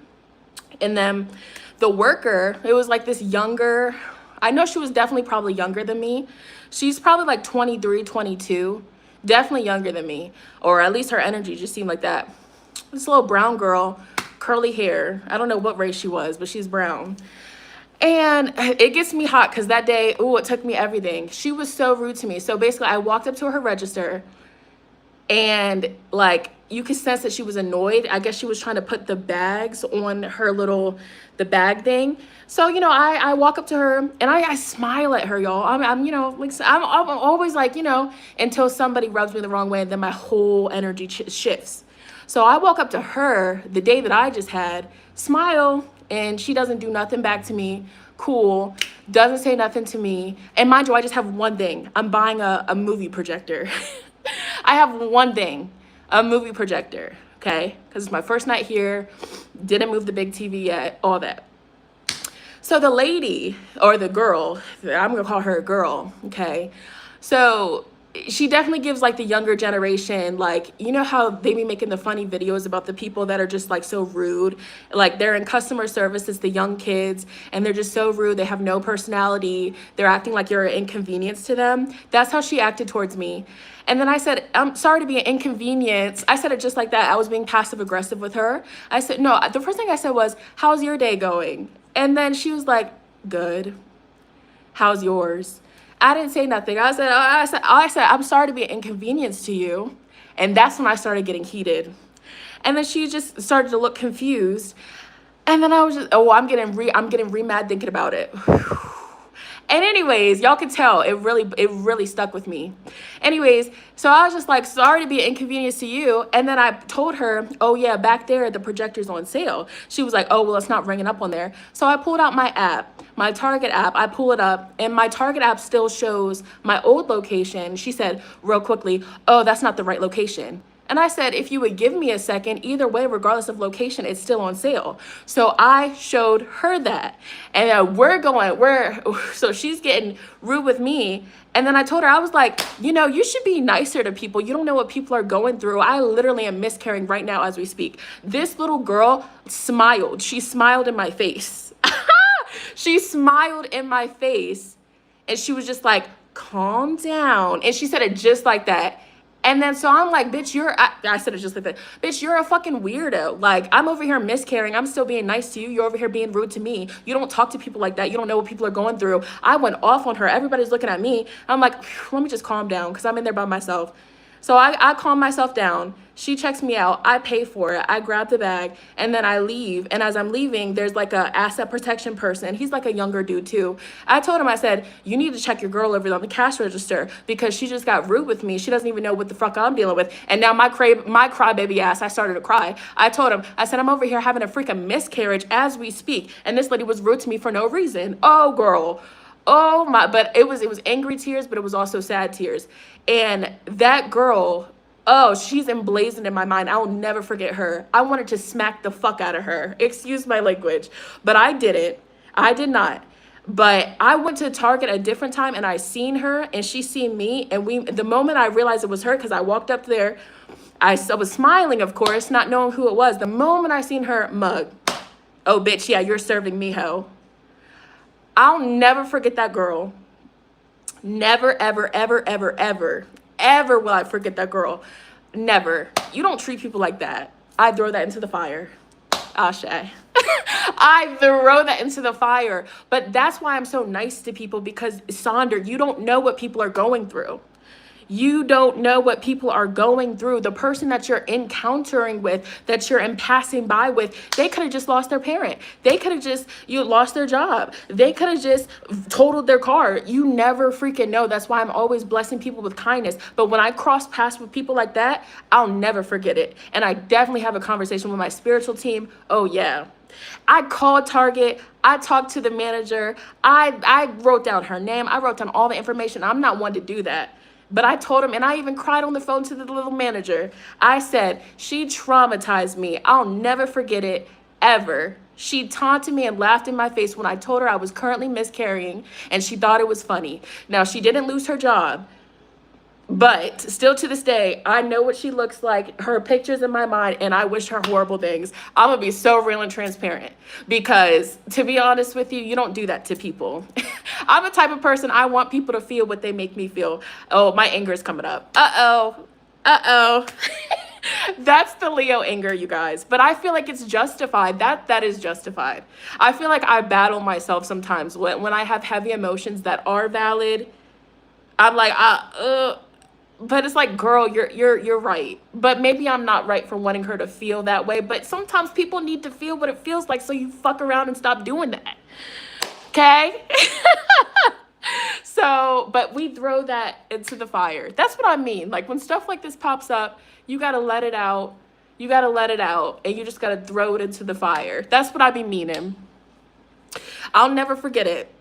And then the worker, it was like this younger, I know she was definitely probably younger than me. She's probably like 23, 22, definitely younger than me, or at least her energy just seemed like that. This little brown girl, curly hair. I don't know what race she was, but she's brown. And it gets me hot because that day, it took me everything. She was so rude to me. So basically I walked up to her register and like you could sense that she was annoyed. I guess she was trying to put the bags on her the bag thing. So, I walk up to her and I smile at her, y'all. I'm always like, until somebody rubs me the wrong way and then my whole energy shifts. So I walk up to her the day that I just had, smile, and she doesn't do nothing back to me. Cool, doesn't say nothing to me. And mind you, I just have one thing. I'm buying a movie projector. I have one thing, a movie projector, okay? Because it's my first night here, didn't move the big TV yet, all that. So the lady, or the girl, I'm gonna call her a girl, okay? So she definitely gives like the younger generation, like, how they be making the funny videos about the people that are just like so rude, like they're in customer service, it's the young kids and they're just so rude, they have no personality, they're acting like you're an inconvenience to them. That's how she acted towards me. And then I said, I'm sorry to be an inconvenience. I said it just like that. I was being passive aggressive with her. I said, no, the first thing I said was, how's your day going? And then she was like, good. How's yours? I didn't say nothing. I said, I'm sorry to be an inconvenience to you. And that's when I started getting heated. And then she just started to look confused. And then I was just, I'm getting re-mad thinking about it. And anyways, y'all can tell it really stuck with me. Anyways, so I was just like, sorry to be an inconvenience to you. And then I told her, oh yeah, back there, the projector's on sale. She was like, oh, well, it's not ringing up on there. So I pulled out my app, my Target app. I pull it up and my Target app still shows my old location. She said real quickly, oh, that's not the right location. And I said, if you would give me a second, either way, regardless of location, it's still on sale. So I showed her that. And so she's getting rude with me. And then I told her, I was like, you should be nicer to people. You don't know what people are going through. I literally am miscarrying right now as we speak. This little girl smiled. She smiled in my face. She smiled in my face. And she was just like, calm down. And she said it just like that. And then so I'm like, bitch, I said it just like that. Bitch, you're a fucking weirdo. Like, I'm over here miscarrying. I'm still being nice to you. You're over here being rude to me. You don't talk to people like that. You don't know what people are going through. I went off on her. Everybody's looking at me. I'm like, let me just calm down because I'm in there by myself. So I calm myself down. She checks me out. I pay for it. I grab the bag and then I leave. And as I'm leaving, there's like a asset protection person. He's like a younger dude too. I told him, I said, you need to check your girl over on the cash register because she just got rude with me. She doesn't even know what the fuck I'm dealing with. And now my crybaby ass, I started to cry. I told him, I said, I'm over here having a freaking miscarriage as we speak. And this lady was rude to me for no reason. Oh, girl. Oh my, but it was angry tears, but it was also sad tears. And that girl, oh, she's emblazoned in my mind. I will never forget her. I wanted to smack the fuck out of her. Excuse my language, but I didn't. I did not. But I went to Target a different time and I seen her and she seen me. And the moment I realized it was her, because I walked up there, I was smiling, of course, not knowing who it was. The moment I seen her mug, oh, bitch, yeah, you're serving me, ho. I'll never forget that girl. Never, ever, ever, ever, ever, ever will I forget that girl. Never. You don't treat people like that. I throw that into the fire. Ashe. I throw that into the fire. But that's why I'm so nice to people, because Sonder, you don't know what people are going through. You don't know what people are going through. The person that you're encountering with, that you're passing by with, they could have just lost their parent. They could have just lost their job. They could have just totaled their car. You never freaking know. That's why I'm always blessing people with kindness. But when I cross paths with people like that, I'll never forget it. And I definitely have a conversation with my spiritual team. Oh yeah. I called Target. I talked to the manager. I wrote down her name. I wrote down all the information. I'm not one to do that. But I told him, and I even cried on the phone to the little manager. I said, she traumatized me. I'll never forget it, ever. She taunted me and laughed in my face when I told her I was currently miscarrying, and she thought it was funny. Now, she didn't lose her job, but still to this day, I know what she looks like, her pictures in my mind, and I wish her horrible things. I'm gonna be so real and transparent, because to be honest with you, you don't do that to people. I'm the type of person, I want people to feel what they make me feel. Oh, my anger is coming up. Uh-oh. That's the Leo anger, you guys. But I feel like it's justified. That is justified. I feel like I battle myself sometimes when I have heavy emotions that are valid. I'm like, but it's like, girl, you're right. But maybe I'm not right for wanting her to feel that way. But sometimes people need to feel what it feels like, so you fuck around and stop doing that. Okay? So, but we throw that into the fire. That's what I mean. Like, when stuff like this pops up, you got to let it out. You got to let it out, and you just got to throw it into the fire. That's what I be meaning. I'll never forget it.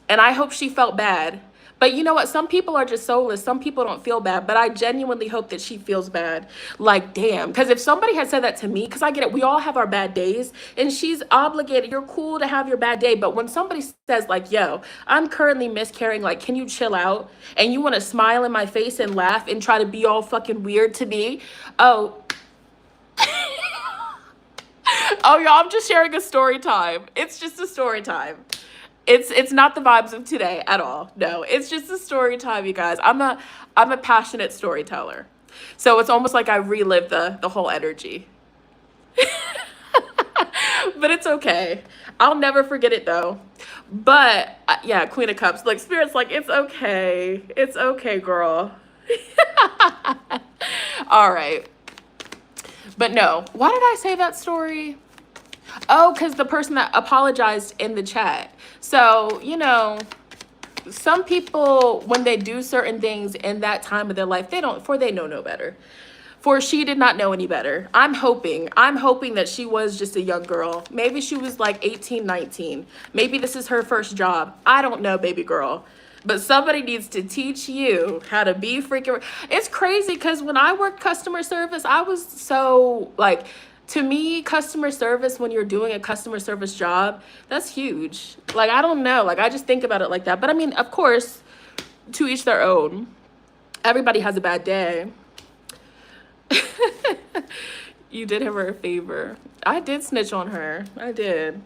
And I hope she felt bad. But you know what? Some people are just soulless. Some people don't feel bad. But I genuinely hope that she feels bad. Like, damn. Because if somebody had said that to me, because I get it, we all have our bad days. And she's obligated. You're cool to have your bad day. But when somebody says, like, yo, I'm currently miscarrying. Like, can you chill out? And you want to smile in my face and laugh and try to be all fucking weird to me? Oh. Oh, y'all, I'm just sharing a story time. It's just a story time. It's not the vibes of today at all. No, it's just a story time, you guys. I'm a passionate storyteller. So it's almost like I relive the whole energy. But it's okay. I'll never forget it though. But yeah, Queen of Cups. Like, Spirit's like, it's okay. It's okay, girl. All right. But no, why did I say that story? Oh, because the person that apologized in the chat. So, you know, some people, when they do certain things in that time of their life, they know no better. For she did not know any better. I'm hoping that she was just a young girl. Maybe she was like 18, 19. Maybe this is her first job. I don't know, baby girl. But somebody needs to teach you how to be freaking... It's crazy because when I worked customer service, I was so like... To me, customer service, when you're doing a customer service job, that's huge. Like, I don't know. Like, I just think about it like that. But I mean, of course, to each their own. Everybody has a bad day. You did her a favor. I did snitch on her. I did.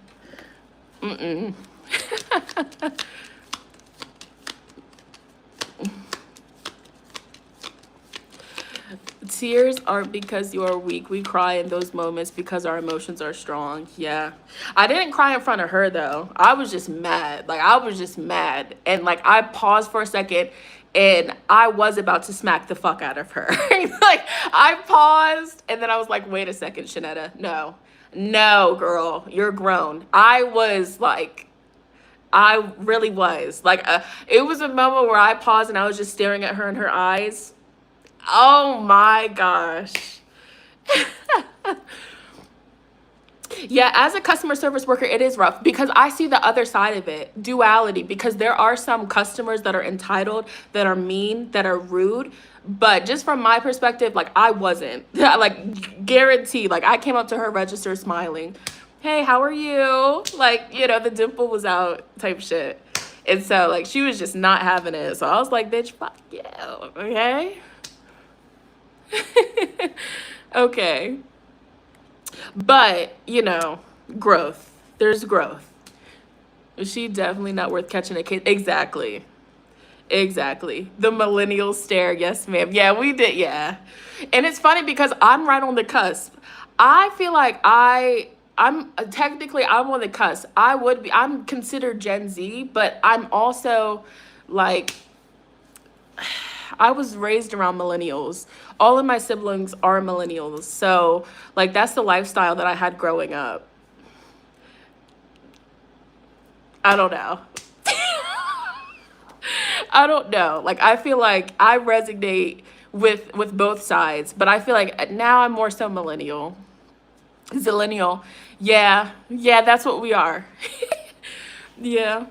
Tears aren't because you are weak. We cry in those moments because our emotions are strong. Yeah. I didn't cry in front of her, though. I was just mad. Like, I was just mad. And, like, I paused for a second, and I was about to smack the fuck out of her. Like, I paused, and then I was like, wait a second, Shonnetta. No. No, girl. You're grown. I was, like... I really was. Like, it was a moment where I paused, and I was just staring at her in her eyes. Oh my gosh. Yeah, as a customer service worker, it is rough because I see the other side of it, duality, because there are some customers that are entitled, that are mean, that are rude. But just from my perspective, like, I wasn't. Like, guaranteed. Like, I came up to her register smiling. Hey, how are you? Like, you know, the dimple was out type shit. And so, like, she was just not having it. So I was like, bitch, fuck you, okay? Okay. But, you know, growth. There's growth. Is she definitely not worth catching a case? Exactly. Exactly. The millennial stare. Yes, ma'am. Yeah, we did. Yeah. And it's funny because I'm right on the cusp. I feel like I I'm technically I'm on the cusp. I'm considered Gen Z, but I'm also like I was raised around millennials. All of my siblings are millennials. So like that's the lifestyle that I had growing up. I don't know. I don't know. Like I feel like I resonate with both sides, but I feel like now I'm more so millennial. Zillennial. Yeah. Yeah, that's what we are. Yeah.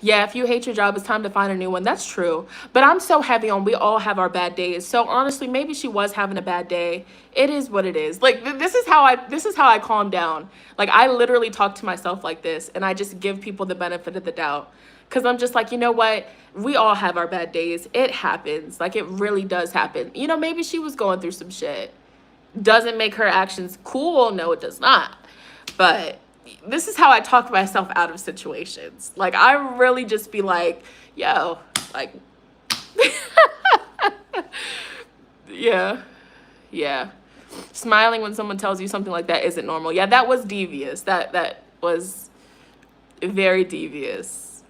Yeah, if you hate your job, it's time to find a new one. That's true. But I'm so heavy on we all have our bad days. So honestly, maybe she was having a bad day. It is what it is. Like this is how I calm down. Like I literally talk to myself like this and I just give people the benefit of the doubt. Cuz I'm just like, you know what? We all have our bad days. It happens. Like it really does happen. You know, maybe she was going through some shit. Doesn't make her actions cool. No, it does not. But this is how I talk myself out of situations. Like I really just be like, yo, like yeah. Yeah. Smiling when someone tells you something like that isn't normal. Yeah, that was devious. That was very devious.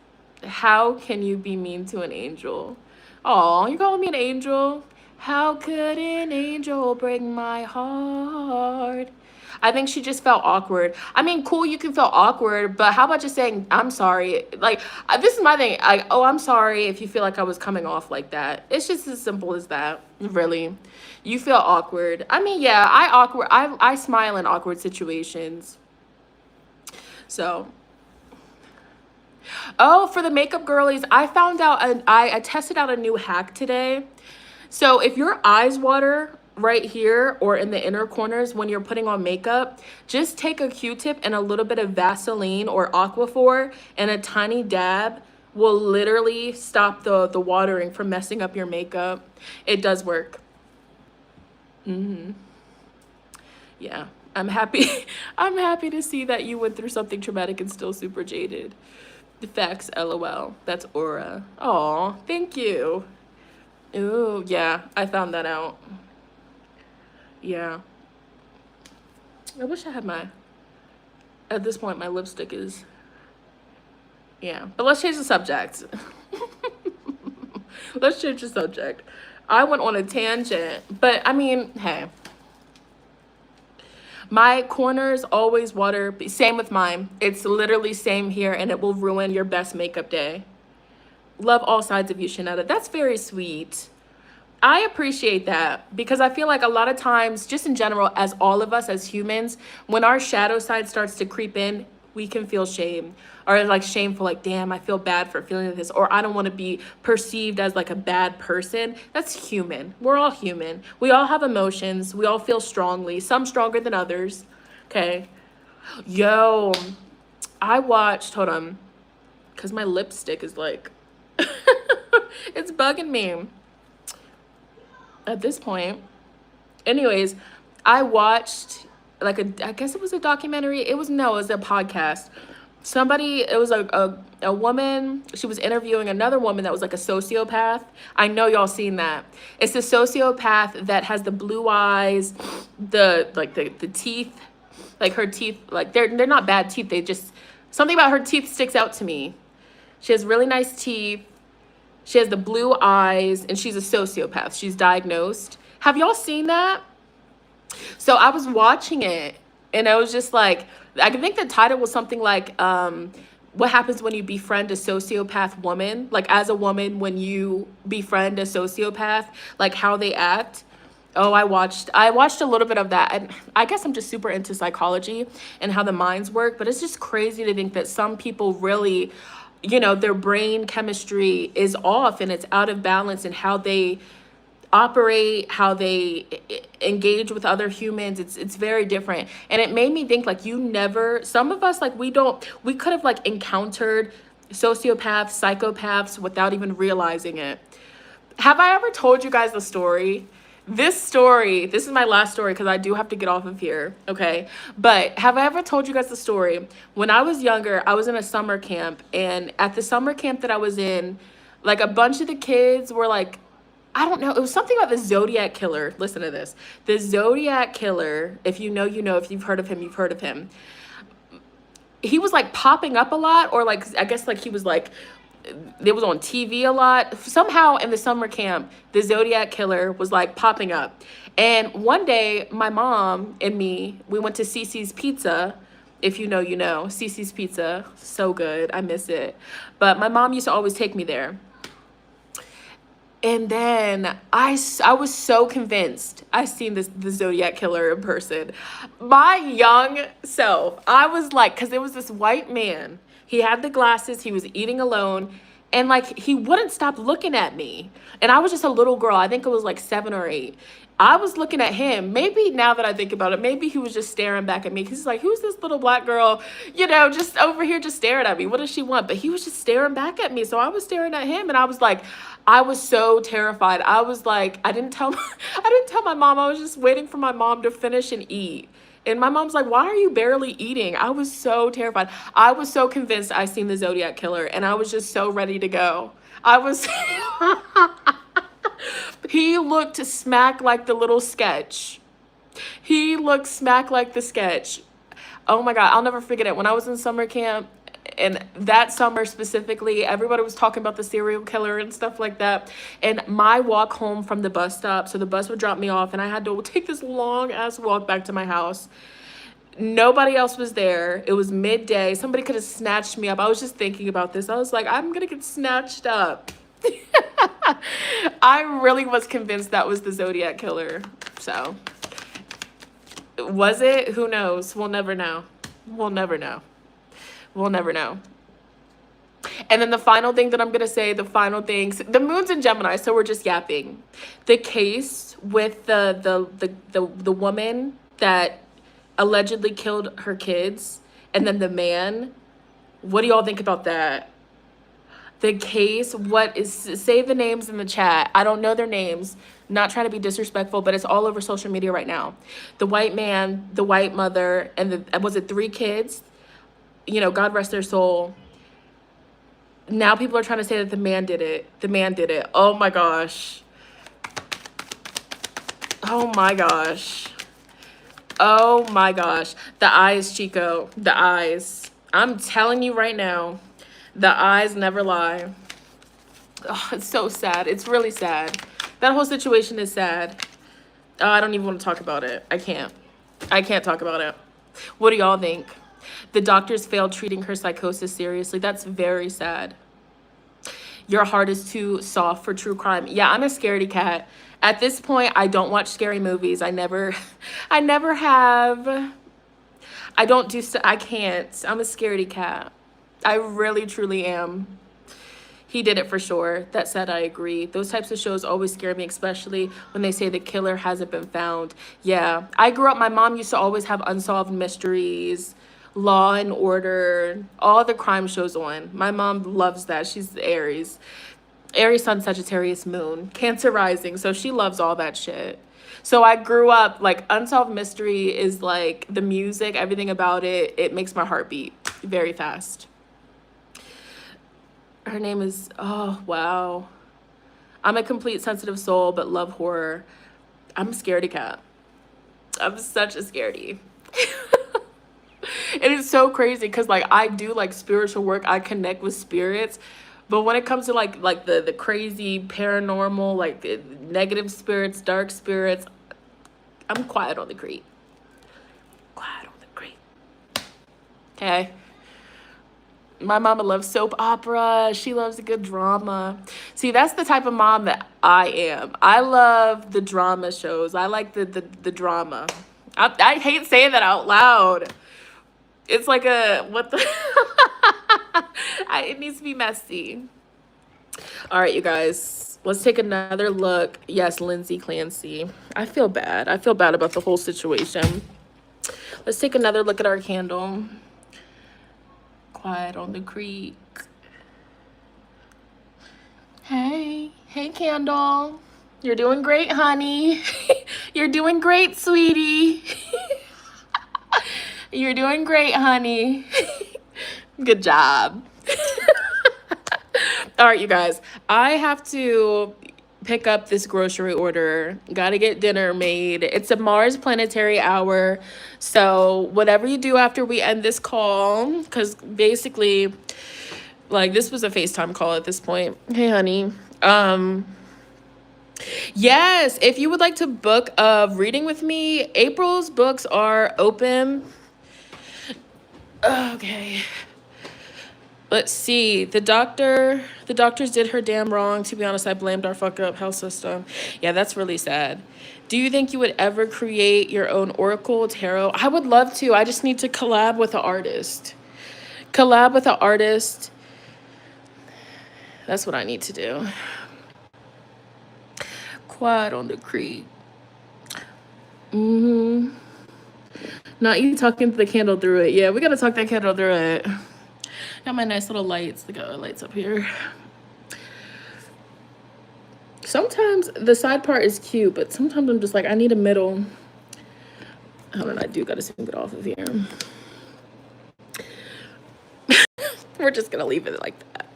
How can you be mean to an angel? Oh, you calling me an angel? How could an angel break my heart? I think she just felt awkward. I mean, cool, you can feel awkward, but how about just saying, I'm sorry? Like, this is my thing. Oh, I'm sorry if you feel like I was coming off like that. It's just as simple as that, really. You feel awkward. I mean, yeah, I smile in awkward situations. So, oh, for the makeup girlies, I found out, I tested out a new hack today. So if your eyes water right here or in the inner corners when you're putting on makeup, just take a Q-tip and a little bit of Vaseline or Aquaphor and a tiny dab will literally stop the watering from messing up your makeup. It does work. Yeah, I'm happy. I'm happy to see that you went through something traumatic and still super jaded. The facts, LOL. That's Aura. Aw, thank you. Ooh, yeah, I found that out. Yeah. I wish I had at this point, my lipstick is, yeah. But let's change the subject. Let's change the subject. I went on a tangent, but I mean, hey. My corners always water, same with mine. It's literally same here, and it will ruin your best makeup day. Love all sides of you, Shonnetta. That's very sweet. I appreciate that because I feel like a lot of times, just in general, as all of us as humans, when our shadow side starts to creep in, we can feel shame or like shameful, like, damn, I feel bad for feeling this, or I don't want to be perceived as like a bad person. That's human. We're all human. We all have emotions. We all feel strongly, some stronger than others. Okay. Yo, I watched, hold on, because my lipstick is like, it's bugging me at this point. Anyways, I watched like I guess it was a documentary. It was a podcast. It was a woman. She was interviewing another woman that was like a sociopath. I know y'all seen that. It's the sociopath that has the blue eyes, the teeth, like her teeth, like they're not bad teeth. They just, something about her teeth sticks out to me. She has really nice teeth. She has the blue eyes, and she's a sociopath. She's diagnosed. Have y'all seen that? So I was watching it, and I was just like, I think the title was something like, what happens when you befriend a sociopath woman? Like, as a woman, when you befriend a sociopath, like how they act. Oh, I watched a little bit of that. And I guess I'm just super into psychology and how the minds work, but it's just crazy to think that some people really, you know, their brain chemistry is off and it's out of balance in how they operate, how they engage with other humans. It's very different. And it made me think, like, some of us, like, we could have like encountered sociopaths, psychopaths without even realizing it. Have I ever told you guys the story? This is my last story because I do have to get off of here, okay? But have I ever told you guys the story? When I was younger, I was in a summer camp, and at the summer camp that I was in, like, a bunch of the kids were like, I don't know. It was something about the Zodiac Killer. Listen to this. The Zodiac Killer, if you know, you know. If you've heard of him, you've heard of him. He was like popping up a lot, or like, I guess like he was like, it was on TV a lot. Somehow in the summer camp, the Zodiac Killer was like popping up. And one day, my mom and me, we went to Cece's Pizza. If you know, you know. Cece's Pizza, so good. I miss it. But my mom used to always take me there. And then I was so convinced I seen the Zodiac Killer in person. My young self, I was like, because there was this white man. He had the glasses. He was eating alone. And like, he wouldn't stop looking at me. And I was just a little girl. I think it was like 7 or 8. I was looking at him. Maybe now that I think about it, maybe he was just staring back at me. Because he's like, who's this little black girl, you know, just over here just staring at me? What does she want? But he was just staring back at me. So I was staring at him. And I was like, I was so terrified. I was like, I didn't tell my mom. I was just waiting for my mom to finish and eat. And my mom's like, why are you barely eating? I was so terrified. I was so convinced I seen the Zodiac Killer. And I was just so ready to go. I was... He looked smack like the little sketch. He looked smack like the sketch. Oh my God, I'll never forget it. When I was in summer camp, and that summer specifically, everybody was talking about the serial killer and stuff like that. And my walk home from the bus stop, so the bus would drop me off, and I had to take this long ass walk back to my house. Nobody else was there. It was midday. Somebody could have snatched me up. I was just thinking about this. I was like, I'm gonna get snatched up. I really was convinced that was the Zodiac Killer. So, was it? Who knows? We'll never know. We'll never know. We'll never know. And then the final thing that I'm gonna say, the final things, the moon's in Gemini, so we're just yapping. The case with the woman that allegedly killed her kids, and then the man. What do y'all think about that? The case, what is, say the names in the chat. I don't know their names. Not trying to be disrespectful, but it's all over social media right now. The white man, the white mother, and was it 3 kids? You know, God rest their soul. Now people are trying to say that the man did it. The man did it. Oh my gosh. Oh my gosh. Oh my gosh. The eyes, Chico. The eyes. I'm telling you right now. The eyes never lie. Oh, it's so sad. It's really sad. That whole situation is sad. Oh, I don't even want to talk about it. I can't talk about it. What do y'all think? The doctors failed treating her psychosis seriously. That's very sad. Your heart is too soft for true crime. Yeah, I'm a scaredy cat. At this point, I don't watch scary movies. I never have. I don't do, I can't. I'm a scaredy cat. I really, truly am. He did it for sure. That said, I agree. Those types of shows always scare me, especially when they say the killer hasn't been found. Yeah. I grew up, my mom used to always have Unsolved Mysteries, Law and Order, all the crime shows on. My mom loves that. She's Aries. Aries Sun, Sagittarius Moon, Cancer Rising. So she loves all that shit. So I grew up, like, Unsolved Mystery is like the music, everything about it. It makes my heart beat very fast. Her name is, oh, wow. I'm a complete sensitive soul, but love horror. I'm a scaredy cat. I'm such a scaredy. It is so crazy because, like, I do, like, spiritual work. I connect with spirits. But when it comes to, like the crazy, paranormal, like, negative spirits, dark spirits, I'm quiet on the creek. Quiet on the creek. Okay? My mama loves soap opera. She loves a good drama. See, that's the type of mom that I am. I love the drama shows. I like the drama. I hate saying that out loud. It's like a, what the, it needs to be messy. All right, you guys, let's take another look. Yes, Lindsay Clancy. I feel bad. I feel bad about the whole situation. Let's take another look at our candle. Quiet on the creek. Hey candle. You're doing great, honey. You're doing great, sweetie. You're doing great, honey. Good job. All right, you guys. I have to pick up this grocery order. Gotta get dinner made. It's a Mars planetary hour. So whatever you do after we end this call, because basically, like, this was a FaceTime call at this point. Hey, honey. Yes, if you would like to book a reading with me, April's books are open. Okay. Let's see. The doctors did her damn wrong. To be honest, I blamed our fuck up health system. Yeah, that's really sad. Do you think you would ever create your own oracle tarot? I would love to. I just need to collab with an artist. Collab with an artist. That's what I need to do. Quiet on the creek. Not you talking to the candle through it. Yeah, we gotta talk that candle through it. Got my nice little lights. They got lights up here. Sometimes the side part is cute, but sometimes I'm just like, I need a middle. Hold on, I do gotta sink it off of here. We're just gonna leave it like that.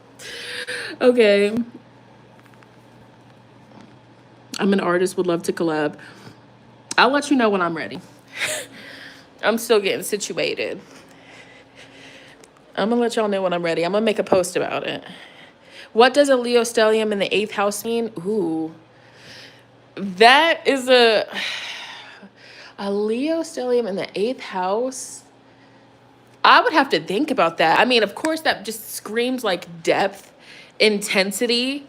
Okay. I'm an artist, would love to collab. I'll let you know when I'm ready. I'm still getting situated. I'm gonna let y'all know when I'm ready. I'm gonna make a post about it. What does a Leo stellium in the 8th house mean? Ooh. That is a Leo stellium in the 8th house. I would have to think about that. I mean, of course, that just screams like depth, intensity.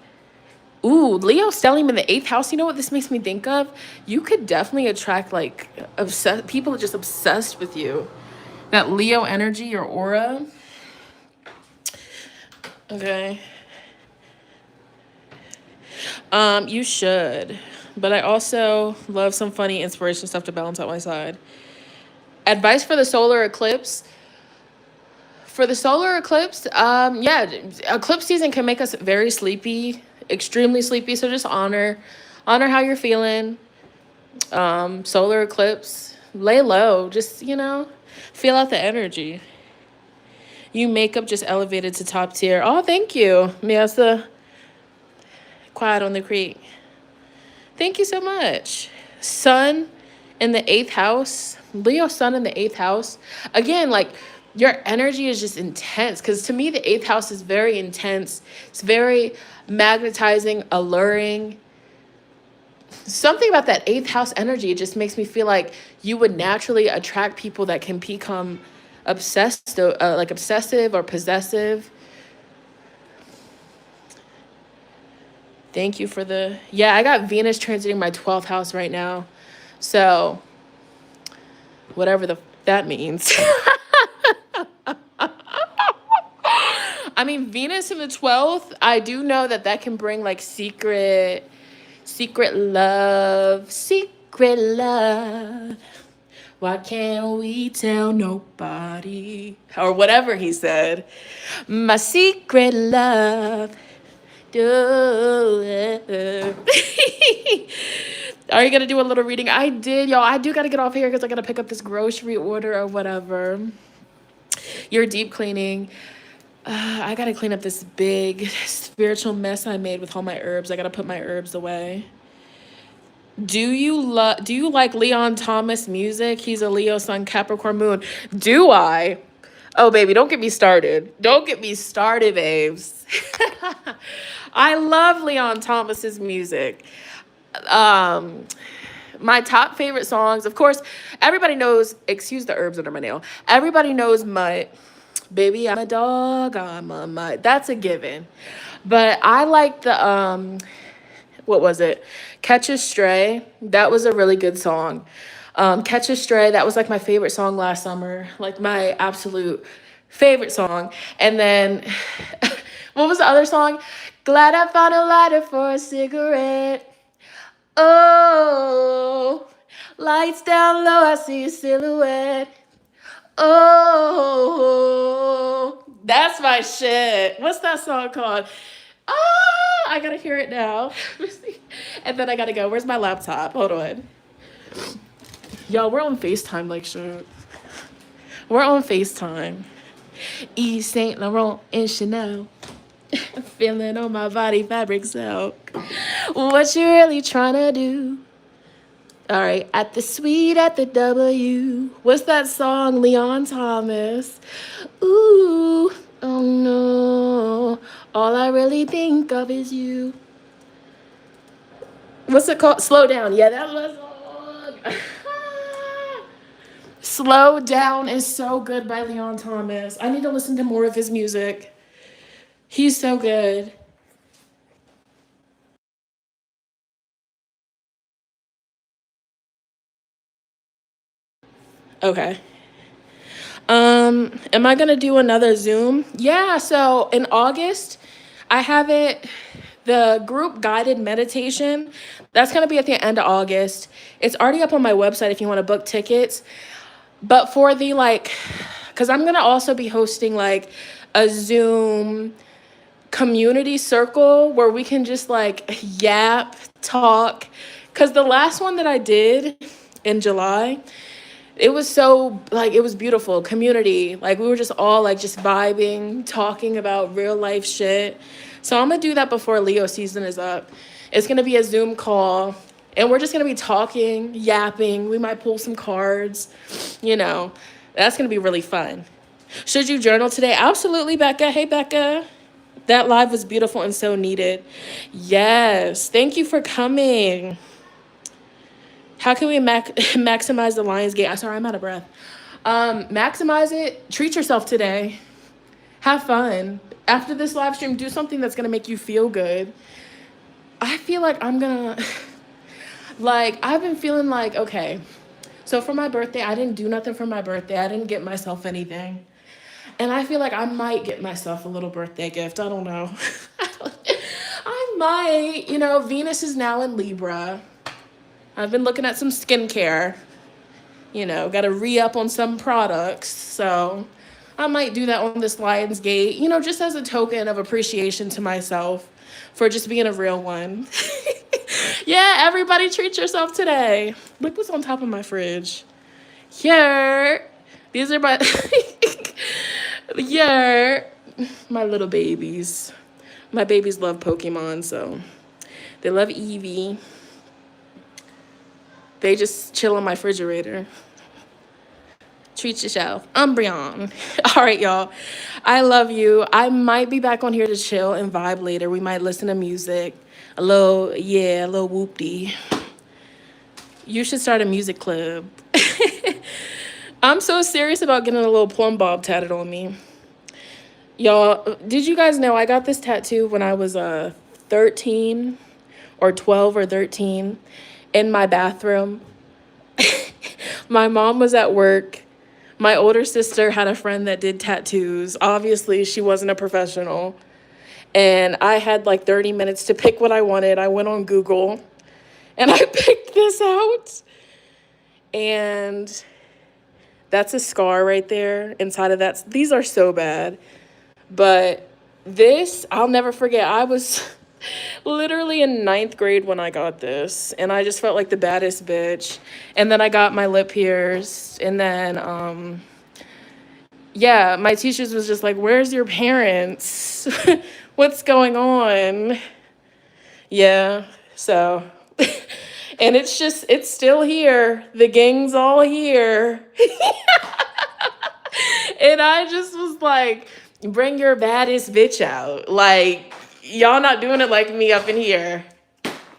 Ooh, Leo stellium in the 8th house. You know what this makes me think of? You could definitely attract like people are just obsessed with you. That Leo energy or aura. Okay. You should. But I also love some funny inspiration stuff to balance out my side. Advice for the solar eclipse. For the solar eclipse, yeah, eclipse season can make us very sleepy, extremely sleepy. So just honor how you're feeling. Solar eclipse, lay low, just, feel out the energy. You makeup just elevated to top tier. Oh, thank you. That's the quiet on the creek. Thank you so much. Sun in the 8th house. Leo sun in the 8th house. Again, like, your energy is just intense. Because to me, the 8th house is very intense. It's very magnetizing, alluring. Something about that 8th house energy just makes me feel like you would naturally attract people that can become obsessed, like obsessive or possessive. Thank you for the... Yeah, I got Venus transiting my 12th house right now. So, whatever that means. I mean, Venus in the 12th, I do know that can bring like secret love. Why can't we tell nobody? Or whatever he said. My secret love. Are you gonna do a little reading? I did, y'all. I do gotta get off here because I gotta pick up this grocery order or whatever. You're deep cleaning. I gotta clean up this big spiritual mess I made with all my herbs. I gotta put my herbs away. Do you like Leon Thomas music? He's a Leo sun, Capricorn moon. Do I? Oh, baby, don't get me started. Don't get me started, babes. I love Leon Thomas's music. My top favorite songs, of course, everybody knows, excuse the herbs under my nail. Everybody knows Mutt. Baby, I'm a dog, I'm a mutt. That's a given. But I like the, what was it? Catch a Stray. That was a really good song. Catch a Stray, that was like my favorite song last summer. Like my absolute favorite song. And then, what was the other song? Glad I found a lighter for a cigarette. Oh, lights down low, I see a silhouette. Oh, that's my shit. What's that song called? Oh, I gotta hear it now. And then I gotta go. Where's my laptop? Hold on. Yo, we're on FaceTime like shit. We're on FaceTime. Yves Saint Laurent and Chanel. Feeling on my body fabric silk. What you really trying to do? All right, at the suite at the W. What's that song, Leon Thomas? Ooh, oh no. All I really think of is you. What's it called? Slow Down. Yeah, that was long. Slow Down is so good by Leon Thomas. I need to listen to more of his music. He's so good. Okay. Am I gonna do another Zoom? Yeah, so in August, I have the group guided meditation. That's gonna be at the end of August. It's already up on my website if you want to book tickets. But for the because I'm gonna also be hosting like a Zoom community circle where we can just like yap, talk. Because the last one that I did in July, it was so like it was beautiful community, like we were just all like just vibing, talking about real life shit. So I'm gonna do that before Leo season is up. It's gonna be a Zoom call and we're just gonna be talking, yapping. We might pull some cards, that's gonna be really fun. Should you journal today? Absolutely, Becca. Hey, Becca. That live was beautiful and so needed. Yes, thank you for coming. How can we maximize the Lion's Gate? I'm sorry, I'm out of breath. Maximize it. Treat yourself today. Have fun. After this live stream, do something that's going to make you feel good. I feel like I'm going to... I've been feeling like, okay. So for my birthday, I didn't do nothing for my birthday. I didn't get myself anything. And I feel like I might get myself a little birthday gift. I don't know. I might. Venus is now in Libra. I've been looking at some skincare, got to re-up on some products. So I might do that on this Lion's Gate, just as a token of appreciation to myself for just being a real one. Yeah, everybody treat yourself today. Look what's on top of my fridge. Here, these are my, my little babies. My babies love Pokemon, so they love Eevee. They just chill on my refrigerator. Treat yourself. Umbreon. All right, y'all. I love you. I might be back on here to chill and vibe later. We might listen to music. A little whoop-dee. You should start a music club. I'm so serious about getting a little plum bob tatted on me. Y'all, did you guys know I got this tattoo when I was 13 or 12 or 13? In my bathroom. My mom was at work. My older sister had a friend that did tattoos. Obviously, she wasn't a professional. And I had like 30 minutes to pick what I wanted. I went on Google and I picked this out. And that's a scar right there inside of that. These are so bad. But this, I'll never forget. I was literally in 9th grade when I got this, and I just felt like the baddest bitch. And then I got my lip pierced, and then my teachers was just like, where's your parents? What's going on? Yeah, so and it's still here. The gang's all here. And I just was like, bring your baddest bitch out. Like, y'all not doing it like me up in here.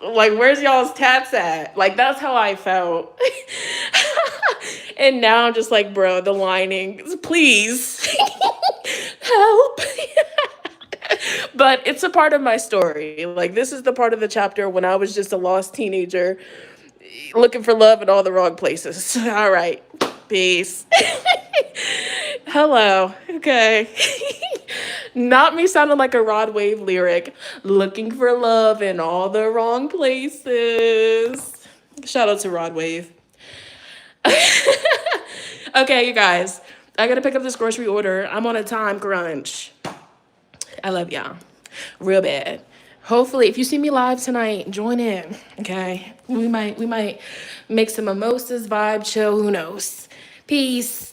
Like, where's y'all's tats at? Like, that's how I felt. And now I'm just like, bro, the lining, please help. But it's a part of my story. Like, this is the part of the chapter when I was just a lost teenager looking for love in all the wrong places. All right, peace. Hello. Okay. Not me sounding like a Rod Wave lyric. Looking for love in all the wrong places. Shout out to Rod Wave. Okay, you guys. I gotta pick up this grocery order. I'm on a time crunch. I love y'all. Real bad. Hopefully, if you see me live tonight, join in. Okay? We might make some mimosas, vibe, chill. Who knows? Peace.